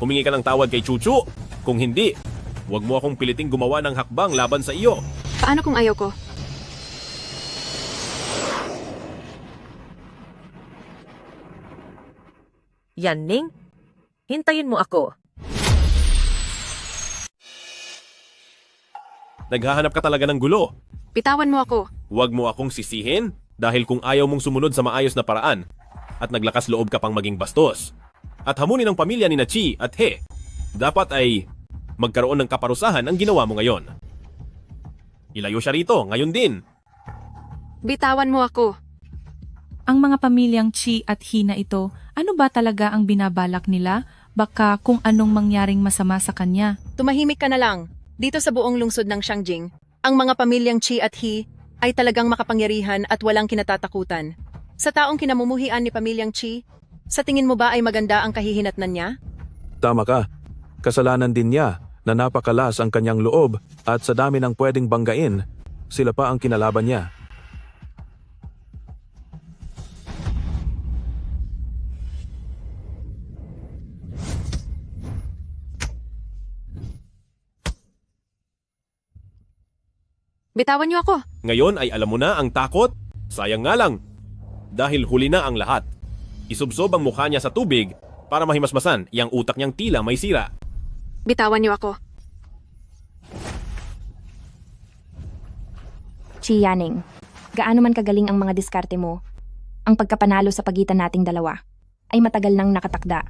Speaker 4: Humingi ka ng tawad kay Chuchu. Kung hindi, huwag mo akong piliting gumawa ng hakbang laban sa iyo.
Speaker 3: Paano kung ayaw ko?
Speaker 13: Yaning, hintayin mo ako.
Speaker 4: Naghahanap ka talaga ng gulo.
Speaker 3: Bitawan mo ako.
Speaker 4: Huwag mo akong sisihin dahil kung ayaw mong sumunod sa maayos na paraan at naglakas loob ka pang maging bastos. At hamunin ang pamilya ni Chi at He, dapat ay magkaroon ng kaparusahan ang ginawa mo ngayon. Ilayo siya rito, ngayon din.
Speaker 3: Bitawan mo ako.
Speaker 6: Ang mga pamilyang Chi at He na ito, ano ba talaga ang binabalak nila? Baka kung anong mangyaring masama sa kanya.
Speaker 12: Tumahimik ka na lang. Dito sa buong lungsod ng Xiangjing, ang mga pamilyang Chi at He ay talagang makapangyarihan at walang kinatatakutan. Sa taong kinamumuhian ni pamilyang Chi, sa tingin mo ba ay maganda ang kahihinatnan niya?
Speaker 1: Tama ka. Kasalanan din niya na napakalas ang kanyang loob at sa dami ng pwedeng banggain, sila pa ang kinalaban niya.
Speaker 3: Bitawan niyo ako.
Speaker 4: Ngayon ay alam mo na ang takot? Sayang nga lang. Dahil huli na ang lahat. Isubsob ang mukha niya sa tubig para mahimasmasan iyang utak niyang tila may sira.
Speaker 3: Bitawan niyo ako.
Speaker 2: Chi Yaning, gaano man kagaling ang mga diskarte mo, ang pagkapanalo sa pagitan nating dalawa ay matagal nang nakatakda.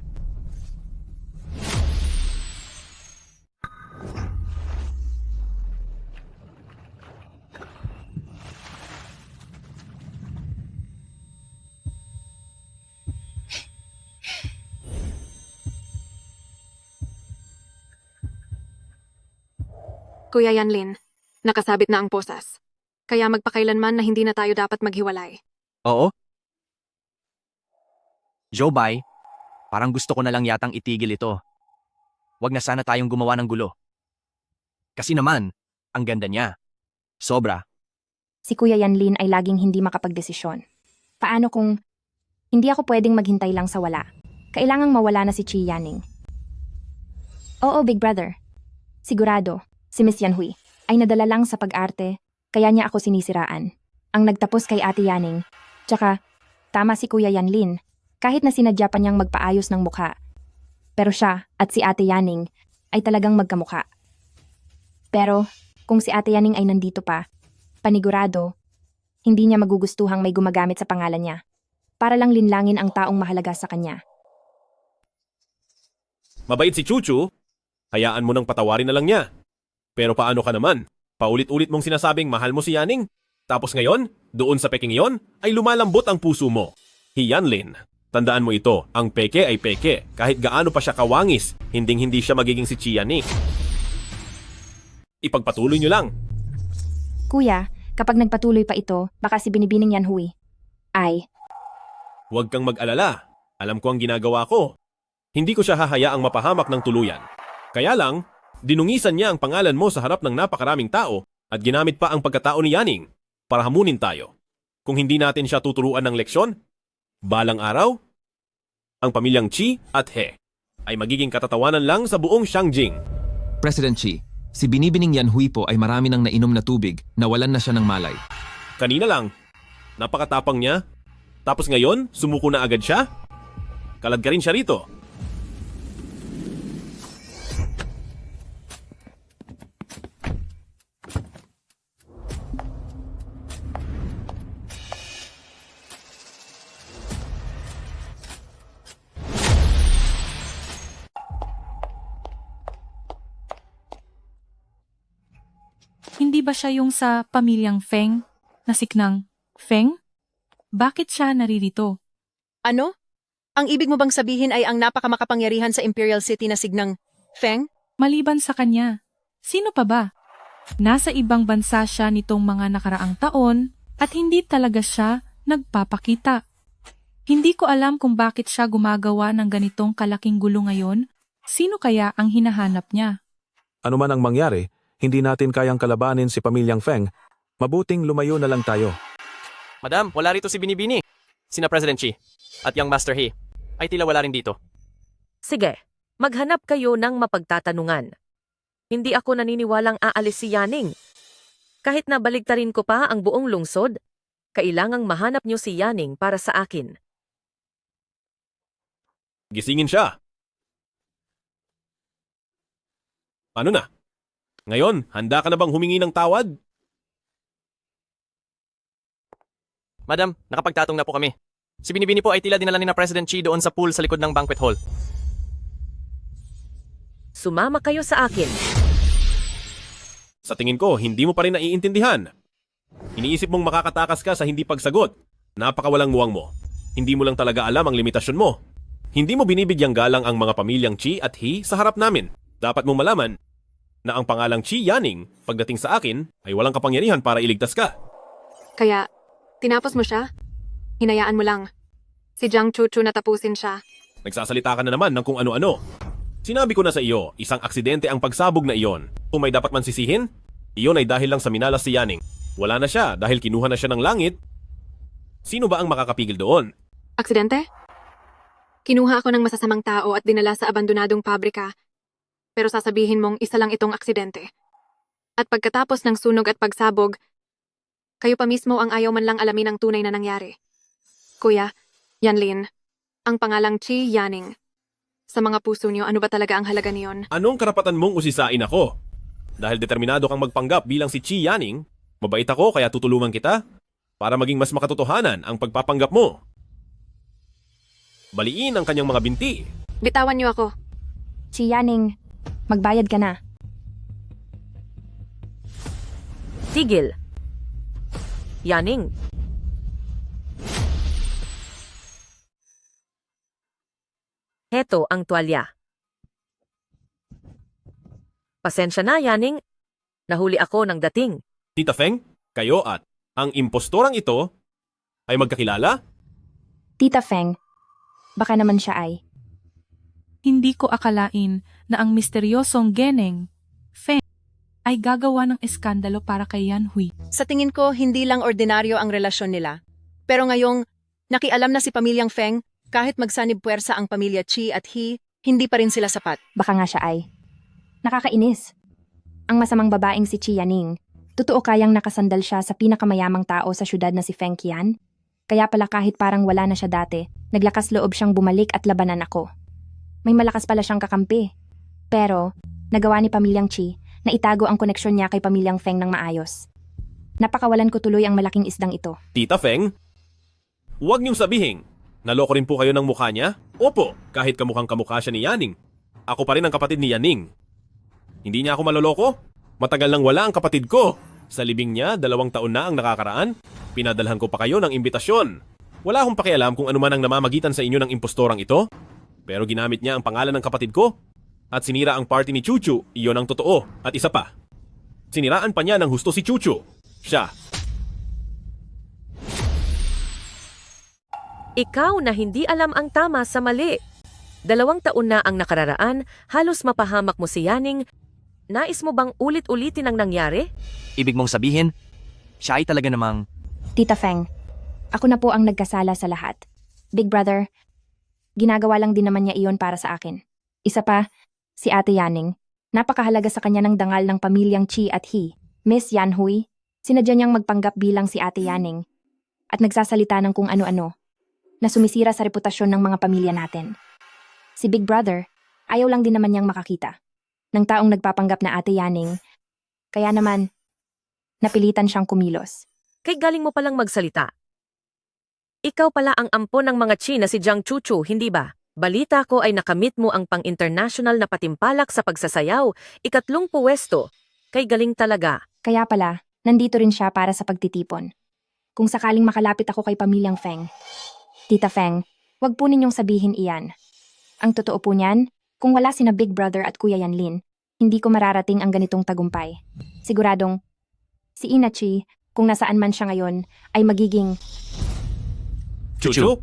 Speaker 3: Kuya Yanlin, nakasabit na ang posas. Kaya magpakailanman na hindi na tayo dapat maghiwalay.
Speaker 5: Oo? Joe Bai, parang gusto ko na lang yatang itigil ito. wag na sana tayong gumawa ng gulo. Kasi naman, ang ganda niya. Sobra.
Speaker 2: Si Kuya Yanlin ay laging hindi makapagdesisyon. Paano kung hindi ako pwedeng maghintay lang sa wala? Kailangang mawala na si Chi Yaning. Oo, Big Brother. Sigurado, si Miss Yanhui ay nadala lang sa pag-arte, kaya niya ako sinisiraan. Ang nagtapos kay Ate Yaning. Tsaka, tama si Kuya Yanlin, kahit na sinadya pa niyang magpaayos ng mukha. Pero siya at si Ate Yaning ay talagang magkamukha. Pero, kung si Ate Yaning ay nandito pa, panigurado, hindi niya magugustuhang may gumagamit sa pangalan niya para lang linlangin ang taong mahalaga sa kanya.
Speaker 4: Mabait si Chuchu, hayaan mo nang patawarin na lang niya. Pero paano ka naman? Paulit-ulit mong sinasabing mahal mo si Yaning. Tapos ngayon, doon sa peking iyon, ay lumalambot ang puso mo. Yanlin, tandaan mo ito, ang peke ay peke. Kahit gaano pa siya kawangis, hinding-hindi siya magiging si Chi Yaning. Ipagpatuloy niyo lang.
Speaker 2: Kuya, kapag nagpatuloy pa ito, baka si Binibining Yanhui ay...
Speaker 4: Huwag kang mag-alala. Alam ko ang ginagawa ko. Hindi ko siya hahayaang mapahamak ng tuluyan. Kaya lang, dinungisan niya ang pangalan mo sa harap ng napakaraming tao at ginamit pa ang pagkatao ni Yaning para hamunin tayo. Kung hindi natin siya tuturuan ng leksyon, balang araw, ang pamilyang Chi at He ay magiging katatawanan lang sa buong Shangjing.
Speaker 10: President Chi, si Binibining Yanhui po ay marami nang nainom na tubig, nawalan na siya ng malay.
Speaker 4: Kanina lang, napakatapang niya. Tapos ngayon, sumuko na agad siya? Kalad ka rin siya rito.
Speaker 6: Hindi ba siya yung sa pamilyang Feng, na siknang Feng? Bakit siya naririto?
Speaker 12: Ano? Ang ibig mo bang sabihin ay ang napakamakapangyarihan sa Imperial City na signang Feng?
Speaker 6: Maliban sa kanya, sino pa ba? Nasa ibang bansa siya nitong mga nakaraang taon at hindi talaga siya nagpapakita. Hindi ko alam kung bakit siya gumagawa ng ganitong kalaking gulo ngayon. Sino kaya ang hinahanap niya?
Speaker 1: Ano man ang mangyari, hindi natin kayang kalabanin si pamilyang Feng. Mabuting lumayo na lang tayo.
Speaker 5: Madam, wala rito si Binibini. Sina President Chi at Young Master He ay tila wala rin dito.
Speaker 13: Sige, maghanap kayo ng mapagtatanungan. Hindi ako naniniwalang aalis si Yaning. Kahit na baligtarin ko pa ang buong lungsod, kailangang mahanap niyo si Yaning para sa akin.
Speaker 4: Gisingin siya. Ano na? Ngayon, handa ka na bang humingi ng tawad?
Speaker 5: Madam, nakapagtatong na po kami. Si Binibini po ay tila dinala ni na President Chi doon sa pool sa likod ng banquet hall.
Speaker 13: Sumama kayo sa akin.
Speaker 4: Sa tingin ko, hindi mo pa rin naiintindihan. Iniisip mong makakatakas ka sa hindi pagsagot. Napakawalang muwang mo. Hindi mo lang talaga alam ang limitasyon mo. Hindi mo binibigyang galang ang mga pamilyang Chi at He sa harap namin. Dapat mong malaman na ang pangalang Chi Yaning, pagdating sa akin, ay walang kapangyarihan para iligtas ka.
Speaker 3: Kaya, tinapos mo siya? Hinayaan mo lang. Si Jiang Chuchu na tapusin siya.
Speaker 4: Nagsasalita ka na naman ng kung ano-ano. Sinabi ko na sa iyo, isang aksidente ang pagsabog na iyon. Kung may dapat man sisihin, iyon ay dahil lang sa minalas si Yaning. Wala na siya dahil kinuha na siya ng langit. Sino ba ang makakapigil doon?
Speaker 3: Aksidente? Kinuha ako ng masasamang tao at dinala sa abandonadong pabrika. Pero sasabihin mong isa lang itong aksidente. At pagkatapos ng sunog at pagsabog, kayo pa mismo ang ayaw man lang alamin ang tunay na nangyari. Kuya, Yanlin, ang pangalang Chi Yaning. Sa mga puso niyo, ano ba talaga ang halaga niyon?
Speaker 4: Anong karapatan mong usisain ako? Dahil determinado kang magpanggap bilang si Chi Yaning, mabait ako kaya tutulungan kita para maging mas makatotohanan ang pagpapanggap mo. Baliin ang kanyang mga binti.
Speaker 3: Bitawan niyo ako.
Speaker 2: Chi Yaning, magbayad ka na.
Speaker 13: Tigil. Yaning. Heto ang tuwalya. Pasensya na, Yaning. Nahuli ako ng dating.
Speaker 4: Tita Feng, kayo at ang impostorang ito ay magkakilala?
Speaker 2: Tita Feng, baka naman siya ay.
Speaker 6: Hindi ko akalain na ang misteryosong Geneng, Feng, ay gagawa ng eskandalo para kay Yan Hui.
Speaker 12: Sa tingin ko, hindi lang ordinaryo ang relasyon nila. Pero ngayong nakialam na si pamilyang Feng, kahit magsanib puwersa ang pamilya Chi at He, hindi pa rin sila sapat.
Speaker 2: Baka nga siya ay. Nakakainis. Ang masamang babaeng si Chi Yaning, totoo kayang nakasandal siya sa pinakamayamang tao sa syudad na si Feng Qian? Kaya pala kahit parang wala na siya dati, naglakas loob siyang bumalik at labanan ako. May malakas pala siyang kakampi. Pero, nagawa ni pamilyang Chi na itago ang koneksyon niya kay pamilyang Feng ng maayos. Napakawalan ko tuloy ang malaking isdang ito.
Speaker 4: Tita Feng, huwag niyong sabihin. Naloko rin po kayo ng mukha niya? Opo, kahit kamukhang kamukha siya ni Yaning. Ako pa rin ang kapatid ni Yaning. Hindi niya ako maloloko? Matagal nang wala ang kapatid ko. Sa libing niya, 2 taon na ang nakakaraan. Pinadalhan ko pa kayo ng imbitasyon. Wala akong pakialam kung ano man ang namamagitan sa inyo ng impostorang ito. Pero ginamit niya ang pangalan ng kapatid ko. At sinira ang party ni Chuchu, iyon ang totoo. At isa pa, siniraan pa niya ng husto si Chuchu. Siya.
Speaker 13: Ikaw na hindi alam ang tama sa mali. 2 taon na ang nakararaan, halos mapahamak mo si Yaning. Nais mo bang ulit-ulitin ang nangyari?
Speaker 5: Ibig mong sabihin, siya ay talaga namang...
Speaker 2: Tita Feng, ako na po ang nagkasala sa lahat. Big Brother, ginagawa lang din naman niya iyon para sa akin. Isa pa, si Ate Yaning. Napakahalaga sa kanya ng dangal ng pamilyang Chi at He. Miss Yan Hui, sinadya niyang magpanggap bilang si Ate Yaning. At nagsasalita ng kung ano-ano na sumisira sa reputasyon ng mga pamilya natin. Si Big Brother, ayaw lang din naman niyang makakita ng taong nagpapanggap na Ate Yaning. Kaya naman, napilitan siyang kumilos.
Speaker 13: Kay galing mo palang magsalita. Ikaw pala ang ampon ng mga Chi na si Jiang Chuchu, hindi ba? Balita ko ay nakamit mo ang pang-international na patimpalak sa pagsasayaw, 3 puwesto. Kay galing talaga.
Speaker 2: Kaya pala, nandito rin siya para sa pagtitipon. Kung sakaling makalapit ako kay pamilyang Feng. Tita Feng, wag po ninyong sabihin iyan. Ang totoo po niyan, kung wala sina Big Brother at Kuya Yanlin, hindi ko mararating ang ganitong tagumpay. Siguradong, si Ina Chi, kung nasaan man siya ngayon, ay magiging...
Speaker 4: Chuchu?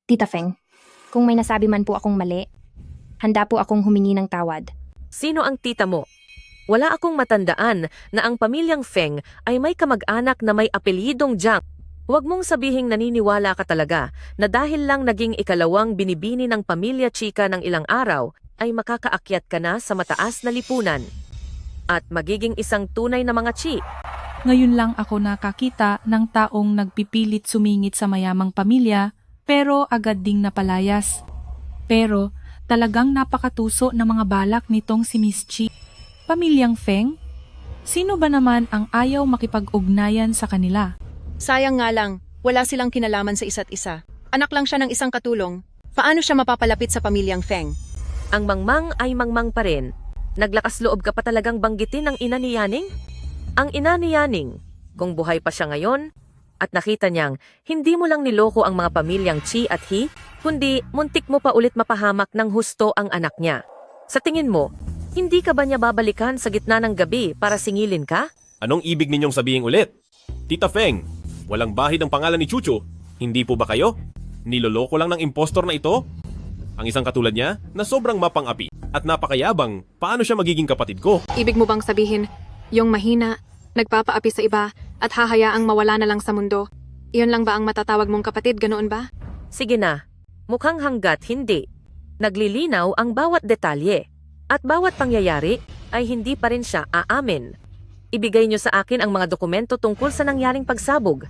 Speaker 2: Tita Feng, kung may nasabi man po akong mali, handa po akong humingi ng tawad.
Speaker 13: Sino ang tita mo? Wala akong matandaan na ang pamilyang Feng ay may kamag-anak na may apelyidong Jiang. Huwag mong sabihing naniniwala ka talaga na dahil lang naging ikalawang binibini ng pamilya Chika ng ilang araw, ay makakaakyat ka na sa mataas na lipunan. At magiging isang tunay na mga Chi.
Speaker 6: Ngayon lang ako nakakita ng taong nagpipilit sumingit sa mayamang pamilya pero agad ding napalayas. Pero talagang napakatuso ng mga balak nitong si Miss Chi. Pamilyang Feng? Sino ba naman ang ayaw makipag-ugnayan sa kanila?
Speaker 12: Sayang nga lang, wala silang kinalaman sa isa't isa. Anak lang siya ng isang katulong. Paano siya mapapalapit sa pamilyang Feng?
Speaker 13: Ang mangmang ay mangmang pa rin. Naglakas loob ka pa talagang banggitin ang ina ni Yaning? Ang ina ni Yaning, kung buhay pa siya ngayon, at nakita niyang hindi mo lang niloko ang mga pamilyang Chi at He, kundi muntik mo pa ulit mapahamak ng husto ang anak niya. Sa tingin mo, hindi ka ba niya babalikan sa gitna ng gabi para singilin ka?
Speaker 4: Anong ibig ninyong sabihin ulit? Tita Feng, walang bahid ang pangalan ni Chuchu. Hindi po ba kayo? Niloloko lang ng impostor na ito? Ang isang katulad niya na sobrang mapang-api at napakayabang, paano siya magiging kapatid ko?
Speaker 3: Ibig mo bang sabihin, yung mahina, nagpapaapi sa iba, at hahayaang mawala na lang sa mundo? Iyon lang ba ang matatawag mong kapatid, ganoon ba?
Speaker 13: Sige na, mukhang hanggat hindi. Naglilinaw ang bawat detalye. At bawat pangyayari ay hindi pa rin siya aamin. Ibigay niyo sa akin ang mga dokumento tungkol sa nangyaring pagsabog.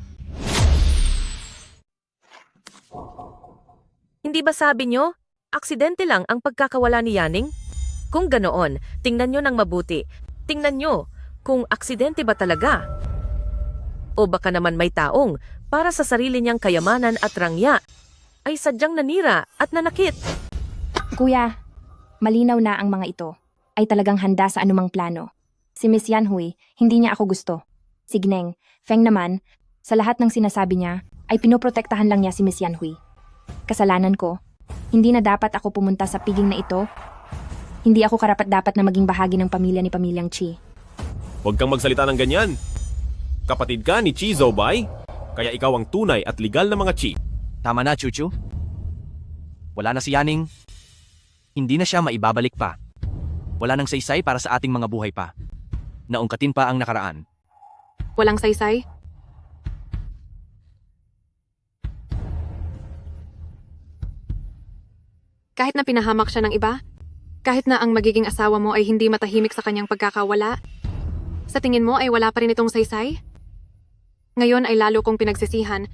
Speaker 13: Hindi ba sabi niyo, aksidente lang ang pagkakawala ni Yaning? Kung ganoon, tingnan niyo ng mabuti. Tingnan niyo kung aksidente ba talaga. O baka naman may taong para sa sarili niyang kayamanan at rangya ay sadyang nanira at nanakit.
Speaker 2: Kuya, malinaw na ang mga ito ay talagang handa sa anumang plano. Si Miss Yan Hui, hindi niya ako gusto. Si Gneng, Feng naman, sa lahat ng sinasabi niya, ay pinoprotektahan lang niya si Miss Yan Hui. Kasalanan ko, hindi na dapat ako pumunta sa piging na ito. Hindi ako karapat-dapat na maging bahagi ng pamilya ni Pamilyang Chi.
Speaker 4: Huwag kang magsalita ng ganyan. Kapatid ka ni Chi Zobay, kaya ikaw ang tunay at legal na mga Chi.
Speaker 5: Tama na, Chuchu. Wala na si Yaning. Hindi na siya maibabalik pa. Wala nang saysay para sa ating mga buhay pa. Naungkatin pa ang nakaraan.
Speaker 3: Walang saysay? Kahit na pinahamak siya ng iba, kahit na ang magiging asawa mo ay hindi matahimik sa kanyang pagkakawala, sa tingin mo ay wala pa rin itong saysay? Ngayon ay lalo kong pinagsisihan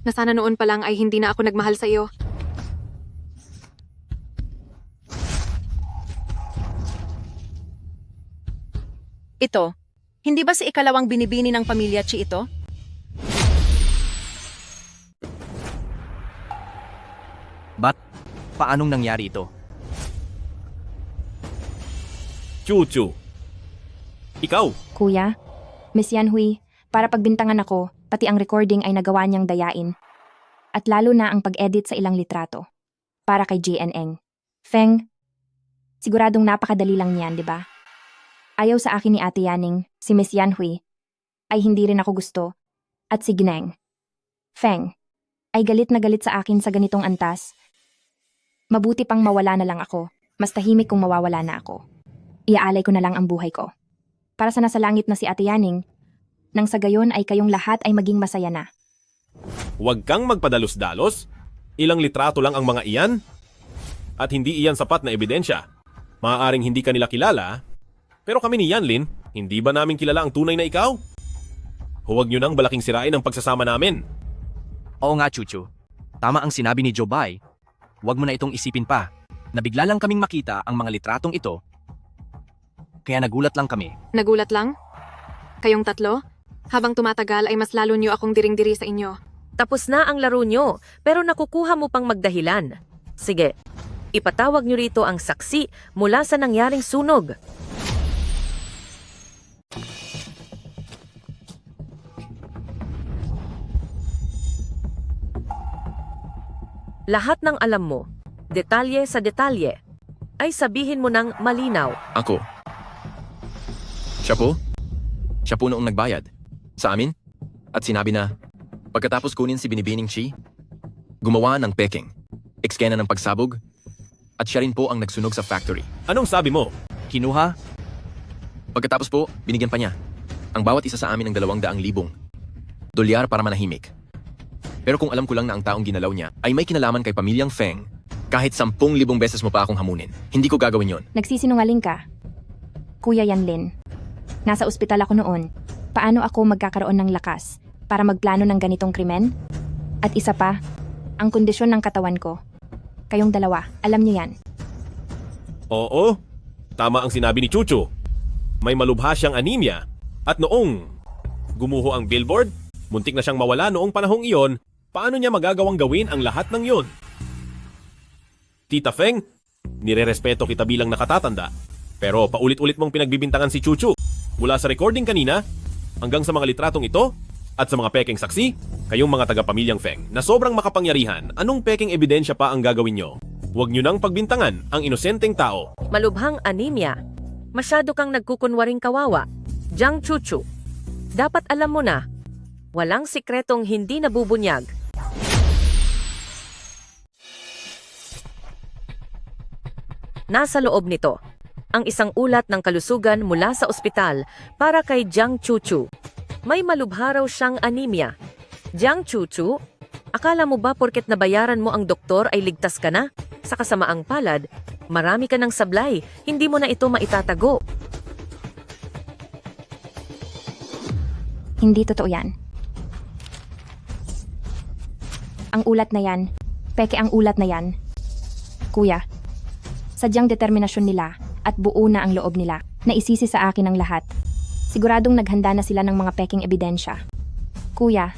Speaker 3: na sana noon pa lang ay hindi na ako nagmahal sa iyo.
Speaker 12: Ito, hindi ba si ikalawang binibini ng pamilya Chi ito?
Speaker 5: But, paanong nangyari ito?
Speaker 4: Chuchu. Ikaw,
Speaker 2: Kuya, Miss Yanhui, para pagbintangan ako, pati ang recording ay nagawa niyang dayain. At lalo na ang pag-edit sa ilang litrato. Para kay JNN. Feng, siguradong napakadali lang niyan, di ba? Ayaw sa akin ni Ate Yaning, si Miss Yanhui, ay hindi rin ako gusto. At si Gneng. Feng, ay galit na galit sa akin sa ganitong antas. Mabuti pang mawala na lang ako. Mas tahimik kung mawawala na ako. Iaalay ko na lang ang buhay ko. Para sa nasa langit na si Ate Yaning, nang sa gayon ay kayong lahat ay maging masaya na.
Speaker 4: huwag kang magpadalos-dalos. Ilang litrato lang ang mga iyan. At hindi iyan sapat na ebidensya. Maaaring hindi ka nila kilala, pero kami ni Yanlin, hindi ba namin kilala ang tunay na ikaw? Huwag nyo nang balaking sirain ang pagsasama namin.
Speaker 5: Oo nga, Chuchu. Tama ang sinabi ni Jobay. Huwag mo na itong isipin pa. Nabigla lang kaming makita ang mga litratong ito. Kaya nagulat lang kami.
Speaker 3: Nagulat lang? Kayong tatlo? Habang tumatagal ay mas lalo niyo akong diring-diri sa inyo.
Speaker 13: Tapos na ang laro nyo, pero nakukuha mo pang magdahilan. Sige, ipatawag nyo rito ang saksi mula sa nangyaring sunog. Lahat ng alam mo, detalye sa detalye, ay sabihin mo ng malinaw.
Speaker 10: Ako. Siya po? Siya po noong nagbayad. Sa amin? At sinabi na, pagkatapos kunin si Binibining Chi, gumawa ng peking, ekskena ng pagsabog, at siya rin po ang nagsunog sa factory.
Speaker 4: Anong sabi mo?
Speaker 5: Kinuha?
Speaker 10: Pagkatapos po, binigyan pa niya ang bawat isa sa amin ng 200,000 dolyar para manahimik. Pero kung alam ko lang na ang taong ginalaw niya ay may kinalaman kay pamilyang Feng, kahit 10,000 beses mo pa akong hamunin, hindi ko gagawin yon.
Speaker 2: Nagsisinungaling ka. Kuya Yanlin, nasa ospital ako noon. Paano ako magkakaroon ng lakas para magplano ng ganitong krimen? At isa pa, ang kondisyon ng katawan ko. Kayong dalawa, alam niyo yan.
Speaker 4: Oo, tama ang sinabi ni Chuchu. May malubha siyang anemia. At noong gumuho ang billboard, muntik na siyang mawala noong panahong iyon. Paano niya magagawang gawin ang lahat ng yon? Tita Feng, nirerespeto kita bilang nakatatanda. Pero paulit-ulit mong pinagbibintangan si Chuchu. Mula sa recording kanina, hanggang sa mga litratong ito, at sa mga peking saksi, kayong mga taga-pamilyang Feng na sobrang makapangyarihan, anong peking ebidensya pa ang gagawin nyo? Huwag nyo nang pagbintangan ang inosenteng tao.
Speaker 13: Malubhang anemia. Masyado kang nagkukunwaring kawawa. Jiang Chuchu, dapat alam mo na, walang sikretong hindi nabubunyag. Nasa loob nito, ang isang ulat ng kalusugan mula sa ospital para kay Jiang Chuchu. May malubha raw siyang anemia. Jiang Chuchu, akala mo ba porket nabayaran mo ang doktor ay ligtas ka na? Sa kasamaang palad, marami ka ng sablay, hindi mo na ito maitatago.
Speaker 2: Hindi totoo yan. Ang ulat na yan, peke ang ulat na yan. Kuya, sadyang determinasyon nila at buo na ang loob nila na isisi sa akin ang lahat. Siguradong naghanda na sila ng mga peking ebidensya. Kuya,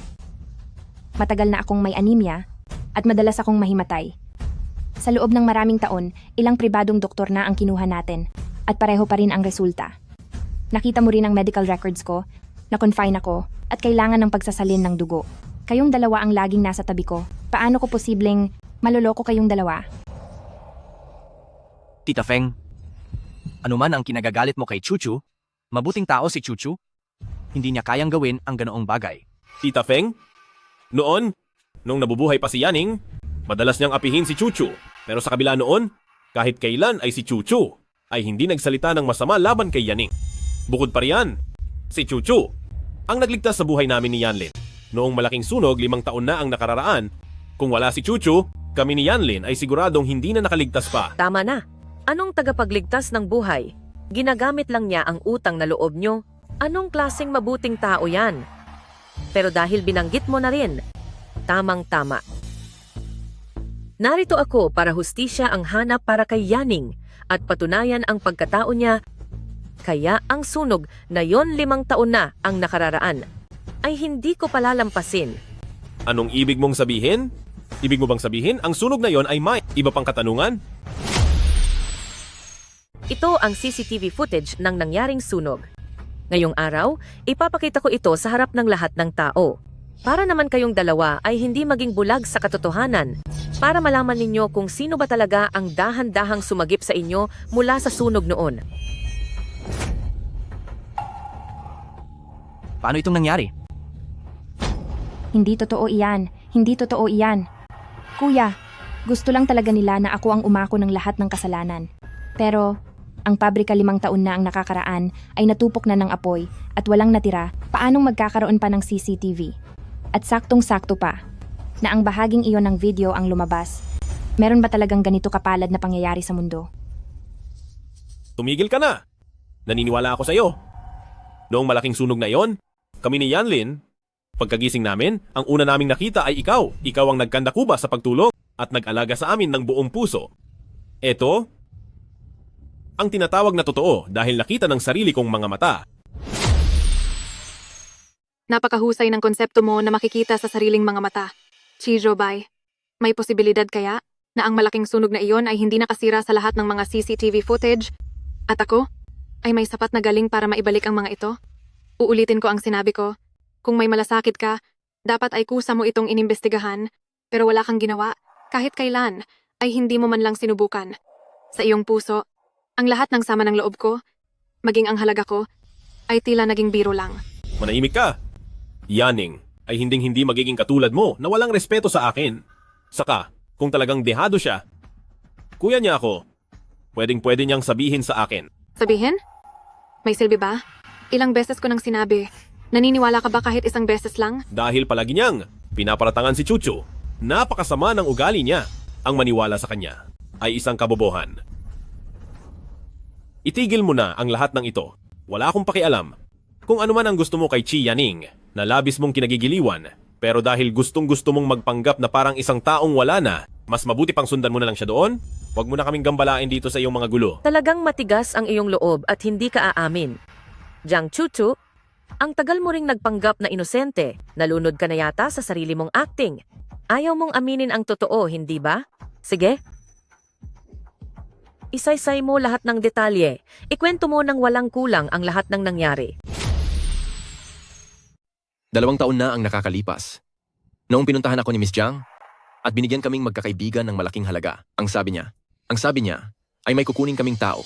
Speaker 2: matagal na akong may anemia at madalas akong mahimatay. Sa loob ng maraming taon, ilang pribadong doktor na ang kinuha natin at pareho pa rin ang resulta. Nakita mo rin ang medical records ko, na-confine ako at kailangan ng pagsasalin ng dugo. Kayong dalawa ang laging nasa tabi ko. Paano ko posibleng maloloko kayong dalawa?
Speaker 5: Tita Feng, anuman ang kinagagalit mo kay Chuchu, mabuting tao si Chuchu, hindi niya kayang gawin ang ganoong bagay.
Speaker 4: Tita Feng, noon, nung nabubuhay pa si Yaning, Madalas niyang apihin si Chuchu, pero sa kabila noon, kahit kailan ay si Chuchu ay hindi nagsalita ng masama laban kay Yaning. Bukod pa riyan, si Chuchu ang nagligtas sa buhay namin ni Yanlin. Noong malaking sunog 5 taon na ang nakararaan, kung wala si Chuchu, kami ni Yanlin ay siguradong hindi na nakaligtas pa.
Speaker 13: Tama na. Anong tagapagligtas ng buhay? Ginagamit lang niya ang utang na loob nyo. Anong klaseng mabuting tao yan? Pero dahil binanggit mo na rin, tamang-tama. Narito ako para hustisya ang hanap para kay Yaning at patunayan ang pagkatao niya. Kaya ang sunog na yon 5 taon na ang nakararaan ay hindi ko palalampasin.
Speaker 4: Anong ibig mong sabihin? Ibig mo bang sabihin ang sunog na yon ay may iba pang katanungan?
Speaker 13: Ito ang CCTV footage ng nangyaring sunog. Ngayong araw, ipapakita ko ito sa harap ng lahat ng tao. Para naman kayong dalawa ay hindi maging bulag sa katotohanan. Para malaman ninyo kung sino ba talaga ang dahan-dahang sumagip sa inyo mula sa sunog noon.
Speaker 5: Paano itong nangyari?
Speaker 2: Hindi totoo iyan. Hindi totoo iyan. Kuya, gusto lang talaga nila na ako ang umako ng lahat ng kasalanan. Pero, ang pabrika 5 taon na ang nakakaraan ay natupok na ng apoy at walang natira, paanong magkakaroon pa ng CCTV? At saktong-sakto pa, na ang bahaging iyon ng video ang lumabas. Meron ba talagang ganito kapalad na pangyayari sa mundo?
Speaker 4: Tumigil ka na! Naniniwala ako sa iyo. Noong malaking sunog na iyon, kami ni Yanlin, pagkagising namin, ang una naming nakita ay ikaw. Ikaw ang nagkandakuba sa pagtulong at nag-alaga sa amin ng buong puso. Ito, ang tinatawag na totoo dahil nakita ng sarili kong mga mata.
Speaker 3: Napakahusay ng konsepto mo na makikita sa sariling mga mata. Chijobay, may posibilidad kaya na ang malaking sunog na iyon ay hindi nakasira sa lahat ng mga CCTV footage? At ako, ay may sapat na galing para maibalik ang mga ito? Uulitin ko ang sinabi ko. Kung may malasakit ka, dapat ay kusa mo itong inimbestigahan, pero wala kang ginawa. Kahit kailan, ay hindi mo man lang sinubukan. Sa iyong puso, ang lahat ng sama ng loob ko, maging ang halaga ko, ay tila naging biro lang.
Speaker 4: Manahimik ka! Yaning ay hinding-hindi magiging katulad mo na walang respeto sa akin. Saka, kung talagang dehado siya, kuya niya ako, pwedeng-pwede niyang sabihin sa akin.
Speaker 3: Sabihin? May silbi ba? Ilang beses ko nang sinabi. Naniniwala ka ba kahit isang beses lang?
Speaker 4: Dahil palagi niyang pinaparatangan si Chuchu. Napakasama ng ugali niya. Ang maniwala sa kanya ay isang kabobohan. Itigil mo na ang lahat ng ito. Wala akong pakialam. Kung ano man ang gusto mo kay Chi Yaning, na labis mong kinagigiliwan, pero dahil gustong-gusto mong magpanggap na parang isang taong wala na, mas mabuti pang sundan mo na lang siya doon? Huwag mo na kaming gambalain dito sa iyong mga gulo.
Speaker 13: Talagang matigas ang iyong loob at hindi ka aamin. Jiang Chuchu, ang tagal mo ring nagpanggap na inosente, nalunod ka na yata sa sarili mong acting. Ayaw mong aminin ang totoo, hindi ba? Sige. Isaysay mo lahat ng detalye. Ikwento mo nang walang kulang ang lahat ng nangyari.
Speaker 10: 2 taon na ang nakakalipas. Noong pinuntahan ako ni Miss Jiang, at binigyan kaming magkakaibigan ng malaking halaga, ang sabi niya ay may kukunin kaming tao.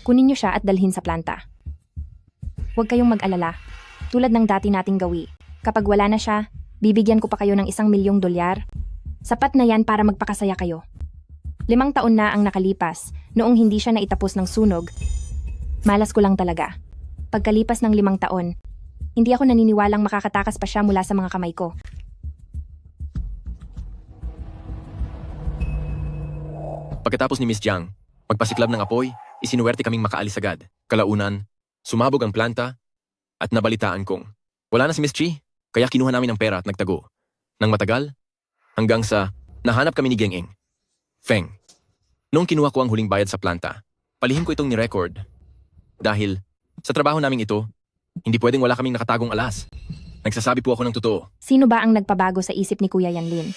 Speaker 2: Kunin niyo siya at dalhin sa planta. Huwag kayong mag-alala. Tulad ng dati nating gawi. Kapag wala na siya, bibigyan ko pa kayo ng $1,000,000. Sapat na yan para magpakasaya kayo. 5 taon na ang nakalipas, noong hindi siya naitapos ng sunog. Malas ko lang talaga. Pagkalipas ng 5 taon, hindi ako naniniwalang makakatakas pa siya mula sa mga kamay ko.
Speaker 10: Pagkatapos ni Miss Jiang, magpasiklab ng apoy, isinuwerte kaming makaalis agad. Kalaunan, sumabog ang planta, at nabalitaan kong wala na si Miss Chi, kaya kinuha namin ang pera at nagtago. Nang matagal, hanggang sa nahanap kami ni Geng Eng. Feng. Noong kinuha ko ang huling bayad sa planta, palihim ko itong ni-record. Dahil sa trabaho naming ito, hindi pwedeng wala kaming nakatagong alas. Nagsasabi po ako ng totoo.
Speaker 2: Sino ba ang nagpabago sa isip ni Kuya Yanlin?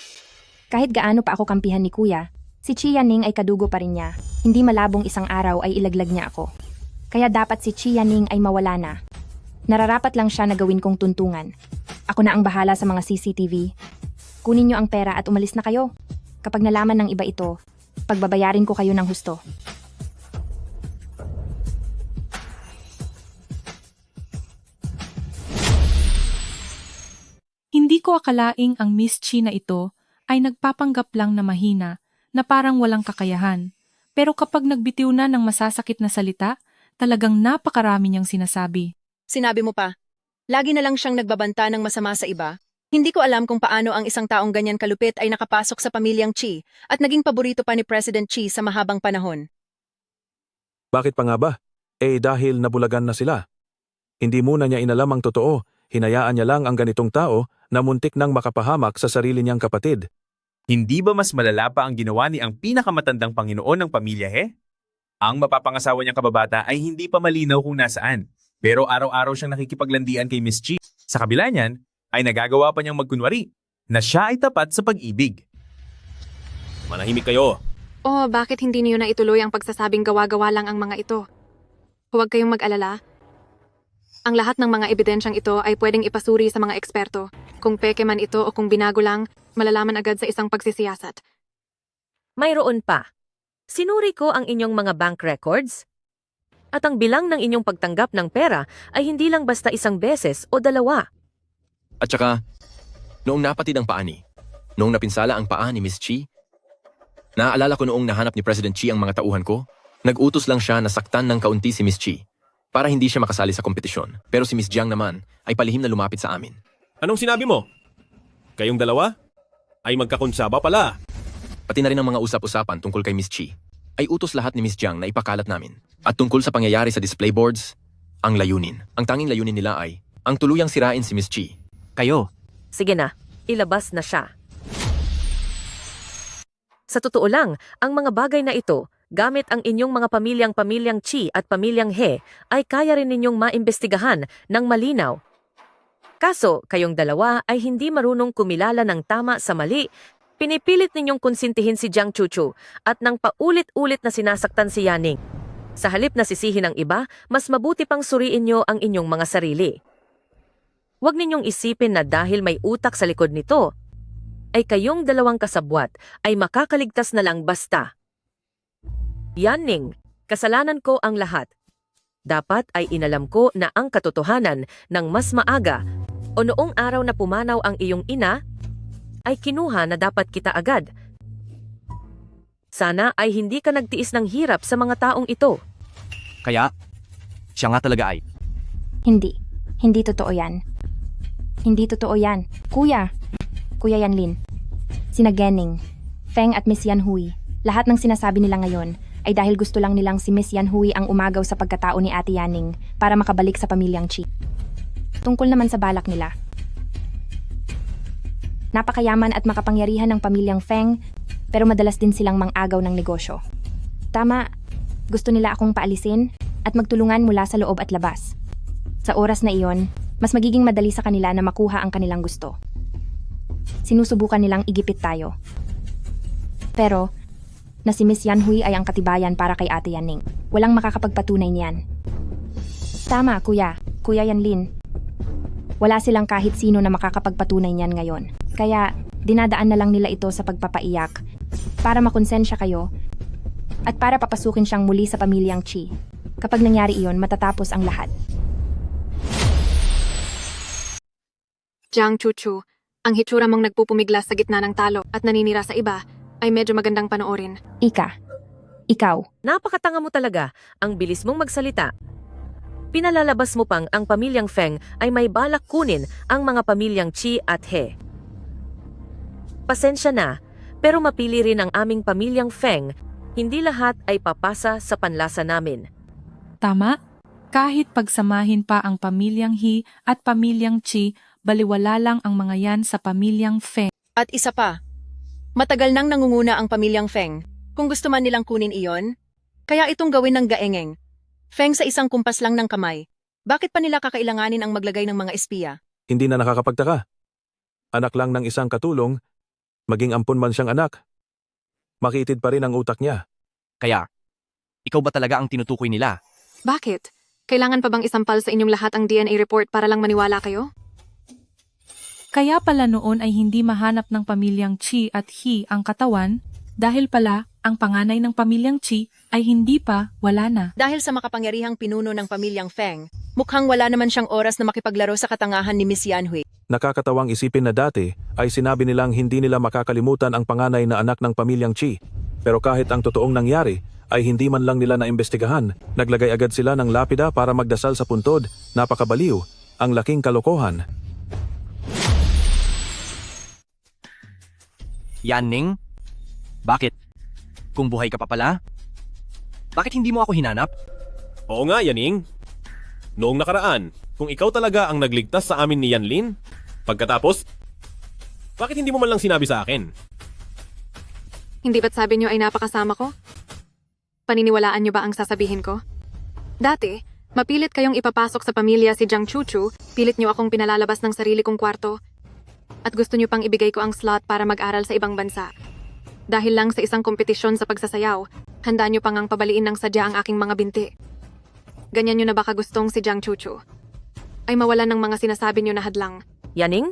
Speaker 2: Kahit gaano pa ako kampihan ni Kuya, si Chi Yaning ay kadugo pa rin niya. Hindi malabong isang araw ay ilaglag niya ako. Kaya dapat si Chi Yaning ay mawala na. Nararapat lang siya na gawin kong tuntungan. Ako na ang bahala sa mga CCTV. Kunin niyo ang pera at umalis na kayo. Kapag nalaman ng iba ito, pagbabayarin ko kayo ng husto.
Speaker 6: Hindi ko akalaing ang Miss Chi na ito ay nagpapanggap lang na mahina, na parang walang kakayahan. Pero kapag nagbitiw na ng masasakit na salita, talagang napakarami niyang sinasabi.
Speaker 12: Sinabi mo pa, lagi na lang siyang nagbabanta ng masama sa iba. Hindi ko alam kung paano ang isang taong ganyan kalupit ay nakapasok sa pamilyang Chi at naging paborito pa ni President Chi sa mahabang panahon.
Speaker 1: Bakit pa nga ba? Dahil nabulagan na sila. Hindi muna niya inalam ang totoo, hinayaan niya lang ang ganitong tao na muntik nang makapahamak sa sarili niyang kapatid.
Speaker 14: Hindi ba mas malala pa ang ginawa ni ang pinakamatandang Panginoon ng pamilya He? Ang mapapangasawa niyang kababata ay hindi pa malinaw kung nasaan. Pero araw-araw siyang nakikipaglandian kay Miss Chi. Sa kabila niyan, ay nagagawa pa niyang magkunwari na siya ay tapat sa pag-ibig.
Speaker 4: Manahimik kayo.
Speaker 3: Oh, bakit hindi niyo na ituloy ang pagsasabing gawa-gawa lang ang mga ito? Huwag kayong mag-alala. Ang lahat ng mga ebidensyang ito ay pwedeng ipasuri sa mga eksperto. Kung peke man ito o kung binago lang, malalaman agad sa isang pagsisiyasat.
Speaker 13: Mayroon pa. Sinuri ko ang inyong mga bank records. At ang bilang ng inyong pagtanggap ng pera ay hindi lang basta isang beses o dalawa.
Speaker 10: At saka, noong napatid ang paa noong napinsala ang paa ni Miss Chi, naaalala ko noong nahanap ni President Chi ang mga tauhan ko, nag-utos lang siya na saktan ng kaunti si Miss Chi para hindi siya makasali sa kompetisyon. Pero si Miss Jiang naman ay palihim na lumapit sa amin.
Speaker 4: Anong sinabi mo? Kayong dalawa? Ay magkakonsaba pala.
Speaker 10: Pati na rin ang mga usap-usapan tungkol kay Miss Chi ay utos lahat ni Miss Jiang na ipakalat namin. At tungkol sa pangyayari sa display boards, ang layunin. Ang tanging layunin nila ay ang tuluyang sirain si Miss Chi.
Speaker 5: Kayo,
Speaker 13: Sige na, ilabas na siya. Sa totoo lang, ang mga bagay na ito, gamit ang inyong mga pamilyang Chi at pamilyang He, ay kaya rin ninyong maimbestigahan ng malinaw. Kaso, kayong dalawa ay hindi marunong kumilala ng tama sa mali. Pinipilit ninyong konsintihin si Jiang Chuchu at nang paulit-ulit na sinasaktan si Yaning. Sa halip na sisihin ng iba, mas mabuti pang suriin nyo ang inyong mga sarili. Huwag ninyong isipin na dahil may utak sa likod nito, ay kayong dalawang kasabwat ay makakaligtas na lang basta. Yaning, kasalanan ko ang lahat. Dapat ay inalam ko na ang katotohanan ng mas maaga o noong araw na pumanaw ang iyong ina, ay kinuha na dapat kita agad. Sana ay hindi ka nagtiis ng hirap sa mga taong ito.
Speaker 5: kaya, siya nga talaga ay.
Speaker 2: Hindi. Hindi totoo yan. Hindi totoo yan. Kuya Yanlin. Sina Genning, Feng at Miss Yan Hui. Lahat ng sinasabi nila ngayon ay dahil gusto lang nilang si Miss Yan Hui ang umagaw sa pagkatao ni Ate Yaning para makabalik sa pamilyang Chi. Tungkol naman sa balak nila. Napakayaman at makapangyarihan ng pamilyang Feng, pero madalas din silang mang-agaw ng negosyo. Tama, gusto nila akong paalisin at magtulungan mula sa loob at labas. Sa oras na iyon, mas magiging madali sa kanila na makuha ang kanilang gusto. Sinusubukan nilang igipit tayo. Pero, na si Miss Yan Hui ay ang katibayan para kay Ate Yaning. Walang makakapagpatunay niyan. Tama, Kuya Yanlin. Wala silang kahit sino na makakapagpatunay niyan ngayon. Kaya, dinadaan na lang nila ito sa pagpapaiyak para makonsensya kayo at para papasukin siyang muli sa pamilyang Chi. Kapag nangyari iyon, matatapos ang lahat.
Speaker 3: Jiang Chuchu, ang hitsura mong nagpupumiglas sa gitna ng talo at naninira sa iba ay medyo magandang panoorin.
Speaker 2: Ikaw.
Speaker 13: Napakatanga mo talaga, ang bilis mong magsalita. Pinalalabas mo pang ang pamilyang Feng ay may balak kunin ang mga pamilyang Chi at He. Pasensya na, pero mapili rin ang aming pamilyang Feng, hindi lahat ay papasa sa panlasa namin.
Speaker 6: Tama? Kahit pagsamahin pa ang pamilyang He at pamilyang Chi, baliwala lang ang mga yan sa pamilyang Feng.
Speaker 12: At isa pa, matagal nang nangunguna ang pamilyang Feng. Kung gusto man nilang kunin iyon, kaya itong gawin ng gaengeng. Feng sa isang kumpas lang ng kamay. Bakit pa nila kakailanganin ang maglagay ng mga espiya?
Speaker 1: Hindi na nakakapagtaka. Anak lang ng isang katulong, maging ampun man siyang anak. Makitid pa rin ang utak niya.
Speaker 5: Kaya, ikaw ba talaga ang tinutukoy nila?
Speaker 3: Bakit? Kailangan pa bang isampal sa inyong lahat ang DNA report para lang maniwala kayo?
Speaker 6: Kaya pala noon ay hindi mahanap ng pamilyang Chi at He ang katawan, dahil pala ang panganay ng pamilyang Chi ay hindi pa wala na.
Speaker 12: Dahil sa makapangyarihang pinuno ng pamilyang Feng, mukhang wala naman siyang oras na makipaglaro sa katangahan ni Miss Yan Hui.
Speaker 1: Nakakatawang isipin na dati ay sinabi nilang hindi nila makakalimutan ang panganay na anak ng pamilyang Chi. Pero kahit ang totoong nangyari ay hindi man lang nila naimbestigahan, naglagay agad sila ng lapida para magdasal sa puntod. Napakabaliw, ang laking kalokohan.
Speaker 5: Yanning? Bakit? Kung buhay ka pa pala? Bakit hindi mo ako hinanap?
Speaker 4: Oo nga, Yaning. Noong nakaraan, kung ikaw talaga ang nagligtas sa amin ni Yanlin, pagkatapos, bakit hindi mo man lang sinabi sa akin?
Speaker 3: Hindi ba't sabi niyo ay napakasama ko? Paniniwalaan niyo ba ang sasabihin ko? Dati, mapilit kayong ipapasok sa pamilya si Jiang Chuchu, pilit niyo akong pinalalabas ng sarili kong kwarto, at gusto niyo pang ibigay ko ang slot para mag-aral sa ibang bansa. Dahil lang sa isang kompetisyon sa pagsasayaw, handa niyo pang ang pabaliin ng sadya ang aking mga binti. Ganyan niyo na baka gustong si Jiang Chuchu ay mawalan ng mga sinasabi niyo na hadlang.
Speaker 13: Yaning?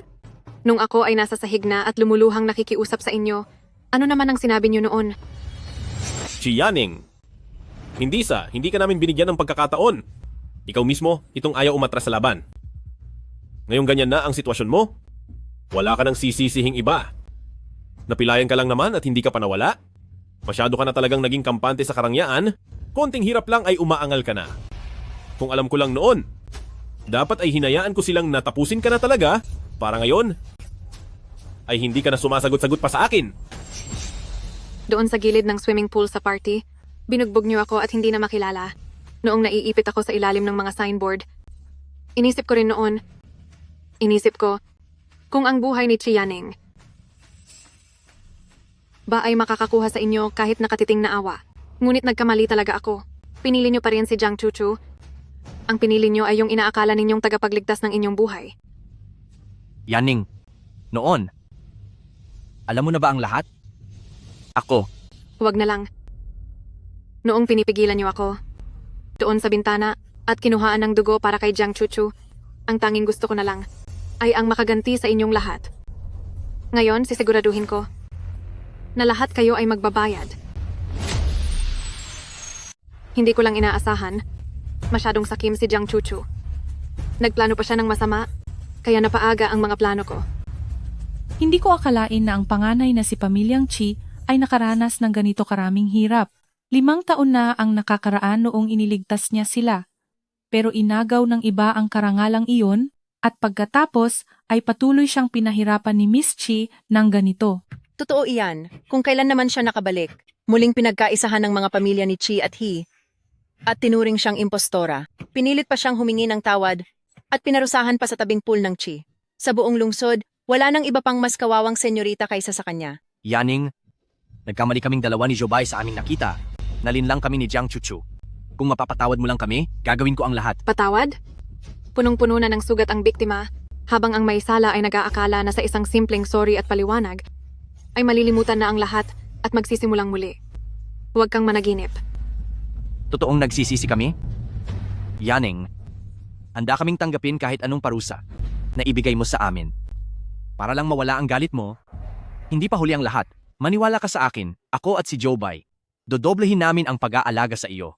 Speaker 3: Nung ako ay nasa sahig na at lumuluhang nakikiusap sa inyo, ano naman ang sinabi niyo noon?
Speaker 4: Si Yaning. Hindi ka namin binigyan ng pagkakataon. Ikaw mismo, itong ayaw umatras sa laban. Ngayong ganyan na ang sitwasyon mo, wala ka ng sisisihing iba. Napilayan ka lang naman at hindi ka pa nawala. Masyado ka na talagang naging kampante sa karangyaan, konting hirap lang ay umaangal ka na. Kung alam ko lang noon, dapat ay hinayaan ko silang natapusin ka na talaga, para ngayon ay hindi ka na sumasagot-sagot pa sa akin.
Speaker 3: Doon sa gilid ng swimming pool sa party, binugbog niyo ako at hindi na makilala. Noong naiipit ako sa ilalim ng mga signboard, inisip ko rin noon, kung ang buhay ni Chiyaning ba ay makakakuha sa inyo kahit nakatiting na awa. Ngunit nagkamali talaga ako. Pinili niyo pa rin si Jiang Chuchu. Ang pinili niyo ay yung inaakala ninyong tagapagligtas ng inyong buhay.
Speaker 5: Yanning, noon, alam mo na ba ang lahat? Ako.
Speaker 3: Huwag na lang. Noong pinipigilan niyo ako, doon sa bintana at kinuhaan ng dugo para kay Jiang Chuchu, ang tanging gusto ko na lang ay ang makaganti sa inyong lahat. Ngayon, sisiguraduhin ko na lahat kayo ay magbabayad. Hindi ko lang inaasahan, masyadong sakim si Jiang Chuchu. Nagplano pa siya ng masama, kaya napaaga ang mga plano ko.
Speaker 6: Hindi ko akalain na ang panganay na si Pamilyang Chi ay nakaranas ng ganito karaming hirap. 5 taon na ang nakakaraan noong iniligtas niya sila. Pero inagaw ng iba ang karangalang iyon, at pagkatapos ay patuloy siyang pinahirapan ni Miss Chi ng ganito.
Speaker 12: Totoo iyan, kung kailan naman siya nakabalik. Muling pinagkaisahan ng mga pamilya ni Chi at He, at tinuring siyang impostora. Pinilit pa siyang humingi ng tawad, at pinarusahan pa sa tabing pool ng Chi. Sa buong lungsod, wala nang iba pang mas kawawang senyorita kaysa sa kanya.
Speaker 5: Yanning, nagkamali kaming dalawa ni Jobay sa aming nakita. Nalinlang kami ni Jiang Chuchu. Kung mapapatawad mo lang kami, gagawin ko ang lahat.
Speaker 3: Patawad? Punong-puno na ng sugat ang biktima, habang ang may sala ay nag-aakala na sa isang simpleng sorry at paliwanag, ay malilimutan na ang lahat at magsisimulang muli. Huwag kang managinip.
Speaker 5: Totoong nagsisisi kami? Yanning, handa kaming tanggapin kahit anong parusa na ibigay mo sa amin. Para lang mawala ang galit mo, hindi pa huli ang lahat. Maniwala ka sa akin, ako at si Jobay. Dodoblehin namin ang pag-aalaga sa iyo.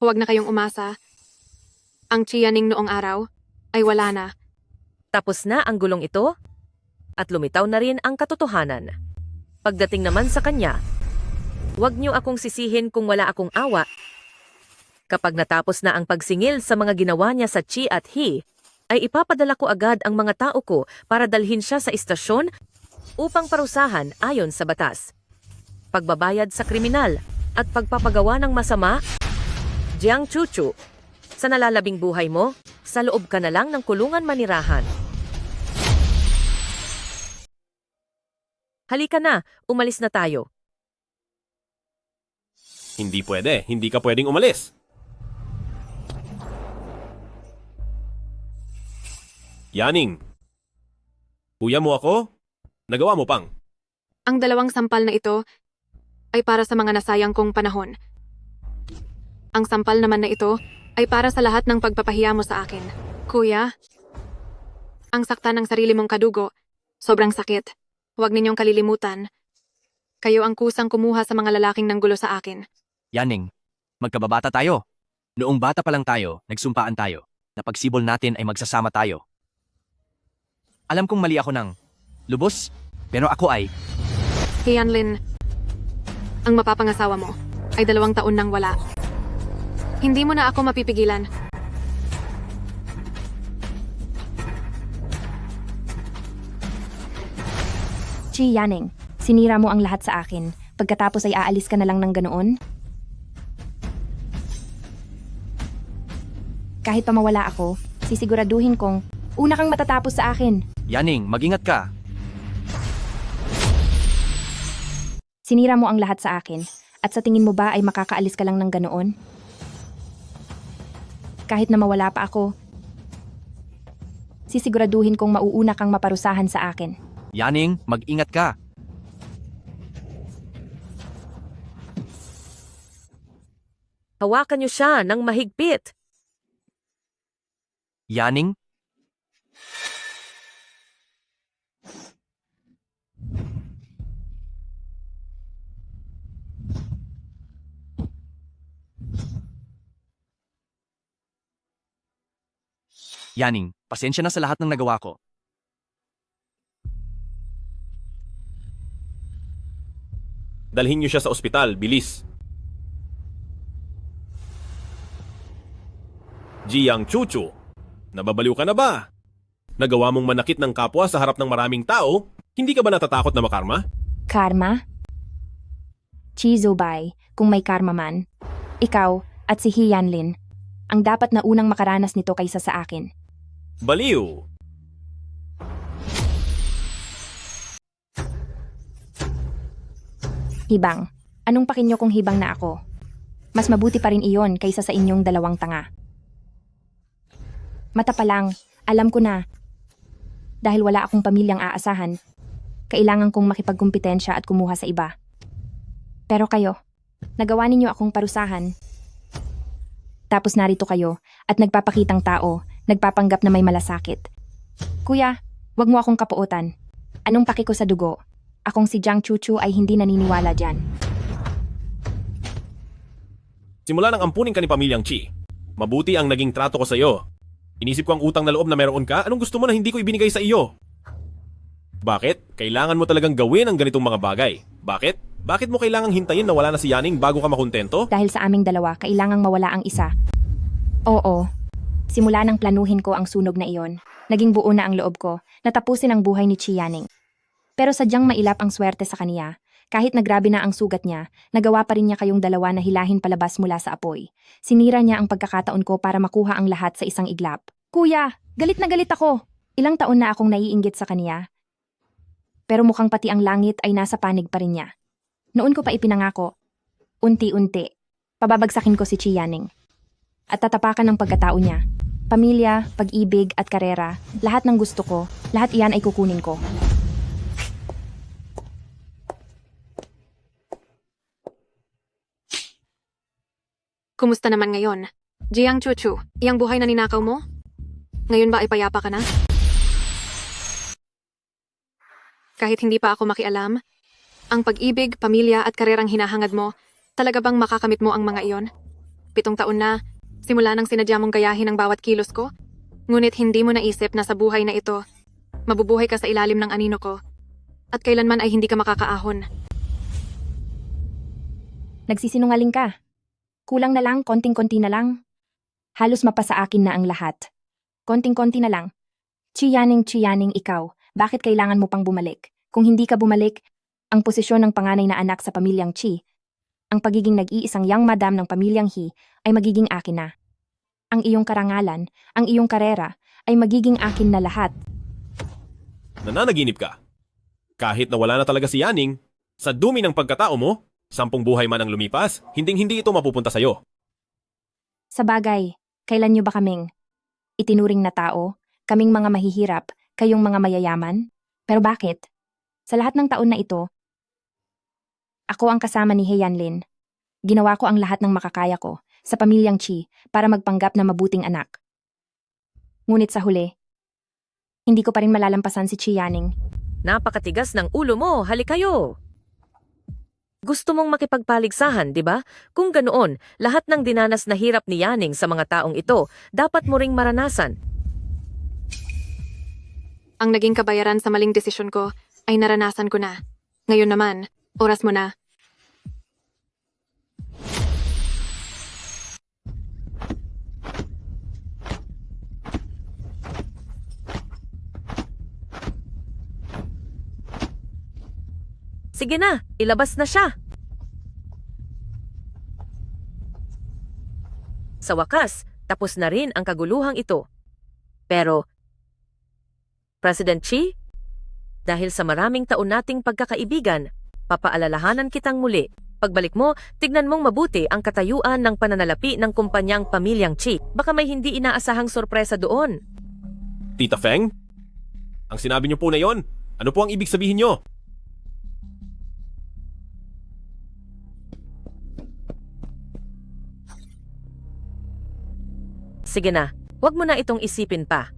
Speaker 3: Huwag na kayong umasa. Ang Chiyaning noong araw ay wala na.
Speaker 13: Tapos na ang gulong ito at lumitaw na rin ang katotohanan. Pagdating naman sa kanya, huwag niyo akong sisihin kung wala akong awa. Kapag natapos na ang pagsingil sa mga ginawa niya sa Chi at He, ay ipapadala ko agad ang mga tao ko para dalhin siya sa istasyon upang parusahan ayon sa batas. Pagbabayad sa kriminal at pagpapagawa ng masama, Jiang Chuchu, sa nalalabing buhay mo, sa loob ka na lang ng kulungan manirahan. Halika na, umalis na tayo.
Speaker 4: Hindi pwede, hindi ka pwedeng umalis. Yaning, kuya mo ako? Nagawa mo pang.
Speaker 3: Ang dalawang sampal na ito ay para sa mga nasayang kong panahon. Ang sampal naman na ito ay para sa lahat ng pagpapahiya mo sa akin. Kuya, ang sakta ng sarili mong kadugo, sobrang sakit. Huwag ninyong kalilimutan. Kayo ang kusang kumuha sa mga lalaking nanggulo sa akin.
Speaker 5: Yanning, magkababata tayo. Noong bata pa lang tayo, nagsumpaan tayo na pagsibol natin ay magsasama tayo. Alam kong mali ako ng lubos, pero ako ay
Speaker 3: Yanlin, ang mapapangasawa mo ay 2 taon nang wala. Hindi mo na ako mapipigilan.
Speaker 2: Chi Yaning, sinira mo ang lahat sa akin. Pagkatapos ay aalis ka na lang ng ganoon? Kahit pa mawala ako, sisiguraduhin kong una kang matatapos sa akin.
Speaker 5: Yaning, mag-ingat ka.
Speaker 2: Sinira mo ang lahat sa akin. At sa tingin mo ba ay makakaalis ka lang ng ganoon? Kahit na mawala pa ako, sisiguraduhin kong mauuna kang maparusahan sa akin.
Speaker 5: Yaning, mag-ingat ka.
Speaker 13: Hawakan niyo siya ng mahigpit.
Speaker 5: Yaning, Yaning, pasensya na sa lahat ng nagawa ko.
Speaker 4: Dalhin niyo siya sa ospital, bilis. Jiang Chuchu, nababaliw ka na ba? Nagawa mong manakit ng kapwa sa harap ng maraming tao? Hindi ka ba natatakot na makarma?
Speaker 2: Karma? Chi Zubay, kung may karma man, ikaw at si He Yanlin ang dapat na unang makaranas nito kaysa sa akin.
Speaker 4: Baliw!
Speaker 2: Hibang, anong pakinyo kung hibang na ako? Mas mabuti pa rin iyon kaysa sa inyong 2 tanga. Mata pa lang, alam ko na. Dahil wala akong pamilyang aasahan, kailangan kong makipagkumpetensya at kumuha sa iba. Pero kayo, nagawa ninyo akong parusahan. Tapos narito kayo at nagpapakitang tao, nagpapanggap na may malasakit. Kuya, wag mo akong kapuotan. Anong paki ko sa dugo? Akong si Jiang Chuchu ay hindi naniniwala dyan.
Speaker 4: Simula nang ampunin ka ni Pamilyang Chi, mabuti ang naging trato ko sa iyo. Inisip ko ang utang na loob na meron ka, anong gusto mo na hindi ko ibinigay sa iyo? Bakit? Kailangan mo talagang gawin ang ganitong mga bagay. Bakit? Bakit mo kailangang hintayin na wala na si Yaning bago ka makontento?
Speaker 2: Dahil sa aming 2, kailangang mawala ang isa. Oo. Simula nang planuhin ko ang sunog na iyon, naging buo na ang loob ko, natapusin ang buhay ni Chi Yaning. Pero sadyang mailap ang swerte sa kaniya. Kahit nagrabe na ang sugat niya, nagawa pa rin niya kayong 2 na hilahin palabas mula sa apoy. Sinira niya ang pagkakataon ko para makuha ang lahat sa isang iglap. Kuya, galit na galit ako. Ilang taon na akong naiinggit sa kaniya. Pero mukhang pati ang langit ay nasa panig pa rin niya. Noon ko pa ipinangako, unti-unti, pababagsakin ko si Chi Yaning. At tatapakan ng pagkatao niya. Pamilya, pag-ibig at karera, lahat ng gusto ko, lahat iyan ay kukunin ko.
Speaker 3: Kumusta naman ngayon? Jiang Chuchu, iyang buhay na ninakaw mo? Ngayon ba ay payapa ka na? Kahit hindi pa ako makialam, ang pag-ibig, pamilya at karerang hinahangad mo, talaga bang makakamit mo ang mga iyon? 7 taon na, simula nang sinadya mong gayahin ang bawat kilos ko, ngunit hindi mo naisip na sa buhay na ito, mabubuhay ka sa ilalim ng anino ko, at kailanman ay hindi ka makakaahon.
Speaker 2: Nagsisinungaling ka. Kulang na lang, konting-konti na lang. Halos mapasa akin na ang lahat. Konting-konti na lang. Chi Yaning, ikaw, bakit kailangan mo pang bumalik? Kung hindi ka bumalik, ang posisyon ng panganay na anak sa pamilyang Chi, ang pagiging nag-iisang young madam ng pamilyang He ay magiging akin na. Ang iyong karangalan, ang iyong karera, ay magiging akin na lahat.
Speaker 4: Nananaginip ka. Kahit na wala na talaga si Yaning, sa dumi ng pagkatao mo, 10 buhay man ang lumipas, hinding-hindi ito mapupunta sa'yo.
Speaker 2: Sa bagay, kailan niyo ba kaming itinuring na tao, kaming mga mahihirap, kayong mga mayayaman? Pero bakit? Sa lahat ng taon na ito, ako ang kasama ni He Yanlin. Ginawa ko ang lahat ng makakaya ko sa pamilyang Chi para magpanggap na mabuting anak. Ngunit sa huli, hindi ko pa rin malalampasan si Chi Yaning.
Speaker 13: Napakatigas ng ulo mo, halikayo! Gusto mong makipagpaligsahan, di ba? Kung ganoon, lahat ng dinanas na hirap ni Yaning sa mga taong ito, dapat mo ring maranasan.
Speaker 3: Ang Ang naging kabayaran sa maling desisyon ko ay naranasan ko na. Ngayon naman, oras mo na.
Speaker 13: Sige na, ilabas na siya. Sa wakas, tapos na rin ang kaguluhang ito. Pero, President Xi, dahil sa maraming taon nating pagkakaibigan, papaalalahanan kitang muli. Pagbalik mo, tignan mong mabuti ang katayuan ng pananalapi ng kumpanyang Pamilyang Xi. Baka may hindi inaasahang sorpresa doon.
Speaker 4: Tita Feng? Ang sinabi niyo po na yon, ano po ang ibig sabihin niyo?
Speaker 13: Sige na, huwag mo na itong isipin pa.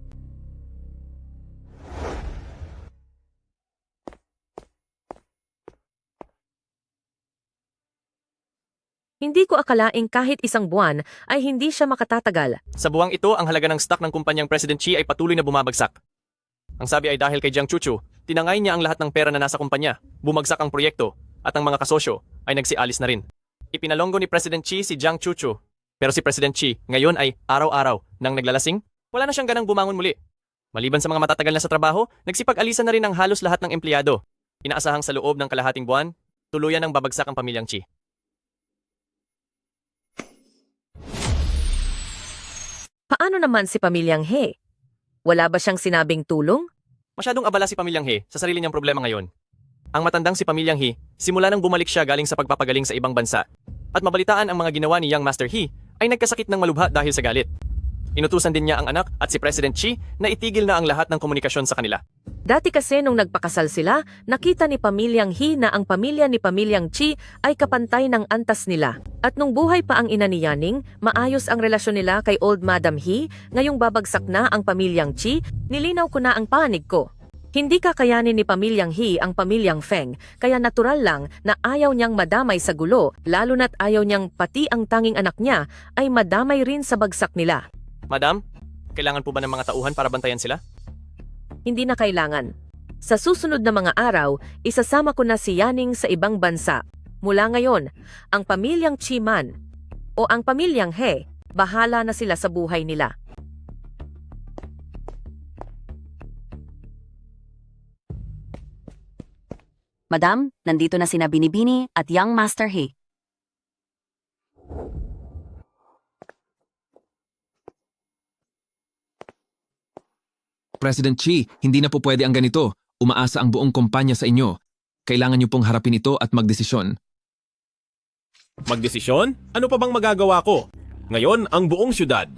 Speaker 13: Hindi ko akalaing kahit isang buwan ay hindi siya makatatagal.
Speaker 5: Sa buwang ito, ang halaga ng stock ng kumpanyang President Xi ay patuloy na bumabagsak. Ang sabi ay dahil kay Jiang Chuchu, tinangay niya ang lahat ng pera na nasa kumpanya, bumagsak ang proyekto, at ang mga kasosyo ay nagsialis na rin. Ipinalonggo ni President Xi si Jiang Chuchu. Pero si President Xi ngayon ay araw-araw nang naglalasing, wala na siyang ganang bumangon muli. Maliban sa mga matatagal na sa trabaho, nagsipag-alisan na rin ang halos lahat ng empleyado. Inaasahang sa loob ng kalahating buwan, tuluyan ang babagsak ang Pamilyang Xi.
Speaker 13: Paano naman si Pamilyang He? Wala ba siyang sinabing tulong?
Speaker 5: Masyadong abala si Pamilyang He sa sarili niyang problema ngayon. Ang matandang si Pamilyang He, simula nang bumalik siya galing sa pagpapagaling sa ibang bansa, at mabalitaan ang mga ginawa ni Young Master He, ay nagkasakit ng malubha dahil sa galit. Inutusan din niya ang anak at si President Xi na itigil na ang lahat ng komunikasyon sa kanila.
Speaker 13: Dati kasi nung nagpakasal sila, nakita ni Pamilyang He na ang pamilya ni Pamilyang Xi ay kapantay ng antas nila. At nung buhay pa ang ina ni Yaning, maayos ang relasyon nila kay Old Madam He, ngayong babagsak na ang Pamilyang Xi, nilinaw ko na ang panig ko. Hindi kakayanin ni Pamilyang He ang Pamilyang Feng, kaya natural lang na ayaw niyang madamay sa gulo, lalo na't ayaw niyang pati ang tanging anak niya ay madamay rin sa bagsak nila.
Speaker 5: Madam, kailangan po ba ng mga tauhan para bantayan sila?
Speaker 13: Hindi na kailangan. Sa susunod na mga araw, isasama ko na si Yaning sa ibang bansa. Mula ngayon, ang Pamilyang Xi man o ang Pamilyang He, bahala na sila sa buhay nila.
Speaker 16: Madam, nandito na sina Binibini at Young Master He.
Speaker 10: President Xi, hindi na po pwede ang ganito. Umaasa ang buong kumpanya sa inyo. Kailangan niyo pong harapin ito at magdesisyon.
Speaker 4: Magdesisyon? Ano pa bang magagawa ko? Ngayon, ang buong syudad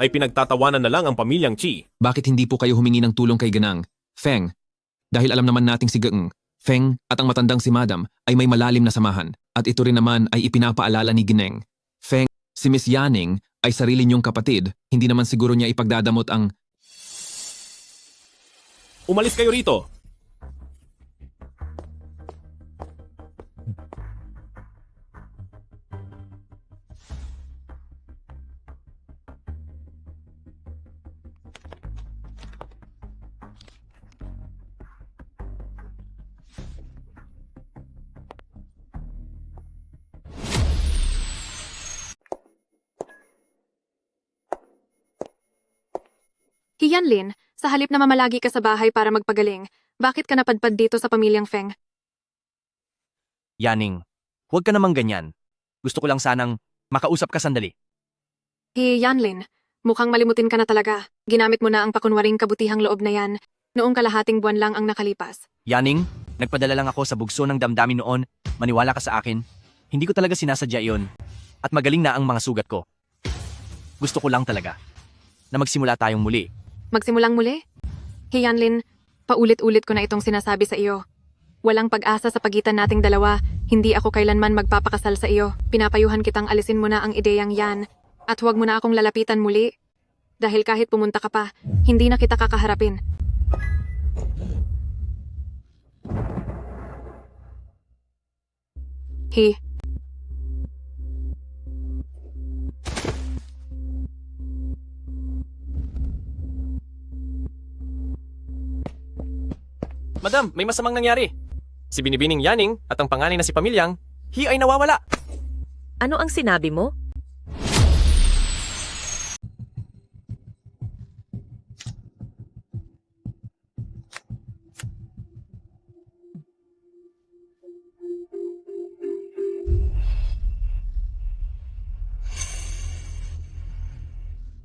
Speaker 4: ay pinagtatawanan na lang ang Pamilyang Xi.
Speaker 10: Bakit hindi po kayo humingi ng tulong kay Ganang, Feng? Dahil alam naman nating si Gaeng, Feng at ang matandang si Madam ay may malalim na samahan. At ito rin naman ay ipinapaalala ni Gineng. Feng, si Miss Yaning ay sarili niyong kapatid. Hindi naman siguro niya ipagdadamot ang...
Speaker 4: Umalis kayo rito.
Speaker 3: Hiyanlin, sa halip na mamalagi ka sa bahay para magpagaling, bakit ka napadpad dito sa Pamilyang Feng?
Speaker 5: Yaning, huwag ka namang ganyan. Gusto ko lang sanang makausap ka sandali.
Speaker 3: Yanlin, mukhang malimutin ka na talaga. Ginamit mo na ang pakunwaring kabutihang loob na yan. Noong kalahating buwan lang ang nakalipas.
Speaker 5: Yaning, nagpadala lang ako sa bugso ng damdamin noon. Maniwala ka sa akin. Hindi ko talaga sinasadya iyon. At magaling na ang mga sugat ko. Gusto ko lang talaga na magsimula tayong muli.
Speaker 3: Magsimulang muli? Hiyanlin, paulit-ulit ko na itong sinasabi sa iyo. Walang pag-asa sa pagitan nating dalawa. Hindi ako kailanman magpapakasal sa iyo. Pinapayuhan kitang alisin mo na ang ideyang yan. At huwag mo na akong lalapitan muli. Dahil kahit pumunta ka pa, hindi na kita kakaharapin.
Speaker 5: Madam, may masamang nangyari. Si Binibining Yaning at ang panganay na si Pamilyang He ay nawawala.
Speaker 13: Ano ang sinabi mo?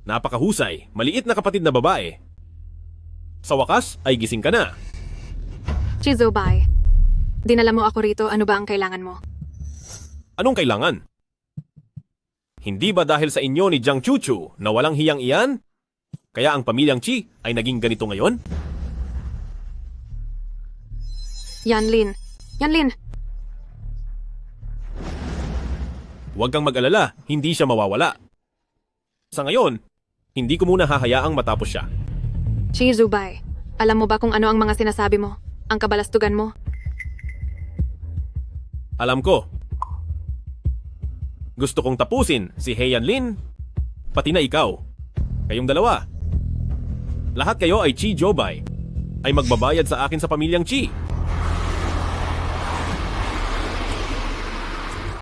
Speaker 4: Napakahusay, maliit na kapatid na babae. Sa wakas ay gising ka na.
Speaker 3: Chizobay, dinala mo ako rito, ano ba ang kailangan mo?
Speaker 4: Anong kailangan? Hindi ba dahil sa inyo ni Jiang Chuchu na walang hiyang iyan? Kaya ang pamilyang Chi ay naging ganito ngayon?
Speaker 3: Yanlin. Yanlin,
Speaker 4: Huwag kang mag-alala, hindi siya mawawala. Sa ngayon, hindi ko muna hahayaang matapos siya.
Speaker 3: Chizubay, alam mo ba kung ano ang mga sinasabi mo? Ang kabalastugan mo?
Speaker 4: Alam ko. Gusto kong tapusin si Heian Lin, pati na ikaw. Kayong dalawa. Lahat kayo ay Chi Jobay, ay magbabayad sa akin sa pamilyang Chi.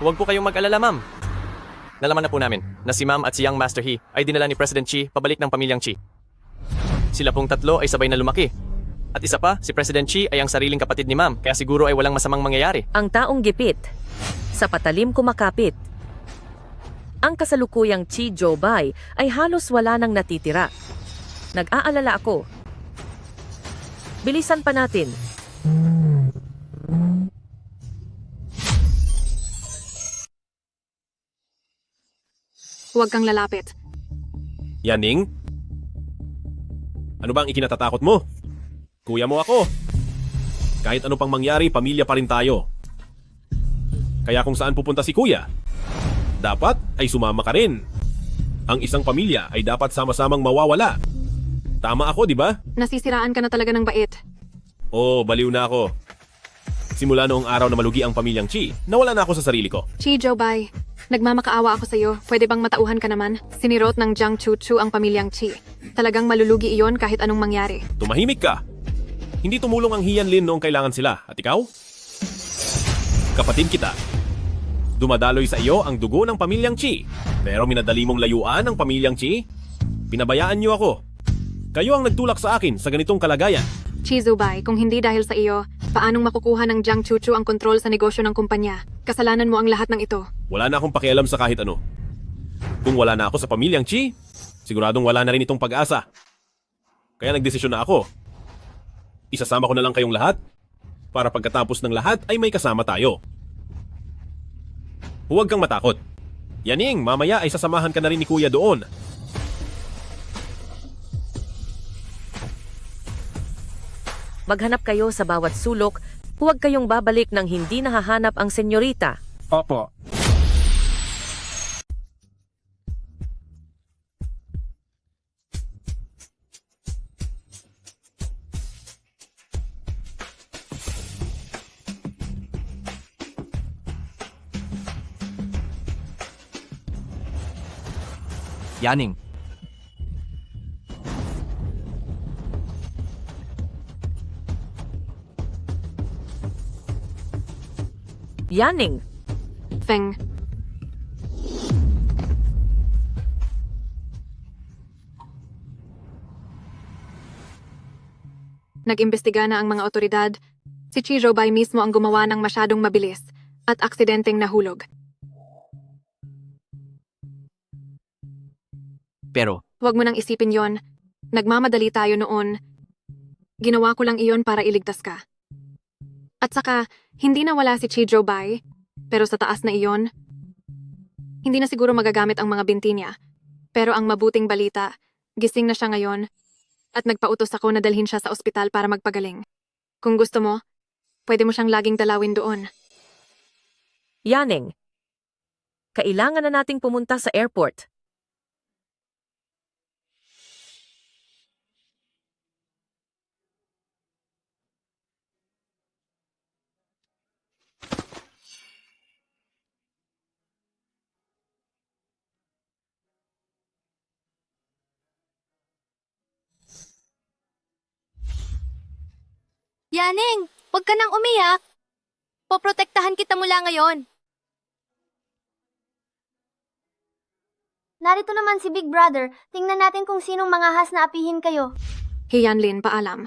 Speaker 5: Huwag po kayong mag-alala, ma'am. Nalaman na po namin na si Ma'am at si Young Master He ay dinala ni President Chi pabalik ng pamilyang Chi. Sila pong tatlo ay sabay na lumaki. At isa pa, si President Chi ay ang sariling kapatid ni Ma'am, kaya siguro ay walang masamang mangyayari.
Speaker 13: Ang taong gipit, sa patalim kumakapit. Ang kasalukuyang Chi Jobay ay halos wala nang natitira. Nag-aalala ako. Bilisan pa natin.
Speaker 3: Huwag kang lalapit.
Speaker 4: Yaning? Ano ba ang ikinatatakot mo? Kuya mo ako. Kahit ano pang mangyari, pamilya pa rin tayo. Kaya kung saan pupunta si kuya, dapat ay sumama ka rin. Ang isang pamilya ay dapat sama-samang mawawala. Tama ako, di ba?
Speaker 3: Nasisiraan ka na talaga ng bait.
Speaker 4: Oo, baliw na ako. Simula noong araw na malugi ang pamilyang Chi, nawala na ako sa sarili ko.
Speaker 3: Chi Jobay, nagmamakaawa ako sa'yo. Pwede bang matauhan ka naman? Sinirot ng Jiang Chuchu ang pamilyang Chi. Talagang malulugi iyon kahit anong mangyari.
Speaker 4: Tumahimik ka. Hindi tumulong ang Heian Lin noong kailangan sila. At ikaw? Kapatid kita. Dumadaloy sa iyo ang dugo ng pamilyang Chi. Pero minadali mong layuan ang pamilyang Chi? Pinabayaan niyo ako. Kayo ang nagtulak sa akin sa ganitong kalagayan.
Speaker 3: Chi Zubay, kung hindi dahil sa iyo, paanong makukuha ng Jiang Chuchu ang kontrol sa negosyo ng kumpanya? Kasalanan mo ang lahat ng ito.
Speaker 4: Wala na akong pakialam sa kahit ano. Kung wala na ako sa pamilyang Chi, siguradong wala na rin itong pag-asa. Kaya nagdesisyon na ako. Isasama ko na lang kayong lahat para pagkatapos ng lahat ay may kasama tayo. Huwag kang matakot. Yaning, mamaya ay sasamahan ka na rin ni Kuya doon.
Speaker 13: Maghanap kayo sa bawat sulok, huwag kayong babalik nang hindi nahahanap ang senyorita.
Speaker 11: Opo.
Speaker 5: Yaning.
Speaker 13: Yaning.
Speaker 3: Feng. Nag-imbestiga na ang mga otoridad. Si Chi Zobay mismo ang gumawa ng masyadong mabilis at aksidenteng nahulog.
Speaker 5: Pero,
Speaker 3: Huwag mo nang isipin yon. Nagmamadali tayo noon. Ginawa ko lang iyon para iligtas ka. At saka, hindi na wala si Chi Zobay, pero sa taas na iyon, hindi na siguro magagamit ang mga binti niya. Pero ang mabuting balita, gising na siya ngayon at nagpautos ako na dalhin siya sa ospital para magpagaling. Kung gusto mo, pwede mo siyang laging dalawin doon.
Speaker 13: Yaning. Kailangan na nating pumunta sa airport.
Speaker 8: Yaneng, huwag ka nang umiyak. Poprotektahan kita mula ngayon. Narito naman si Big Brother. Tingnan natin kung sinong mangahas na apihin kayo.
Speaker 3: Hey Yanlin, paalam.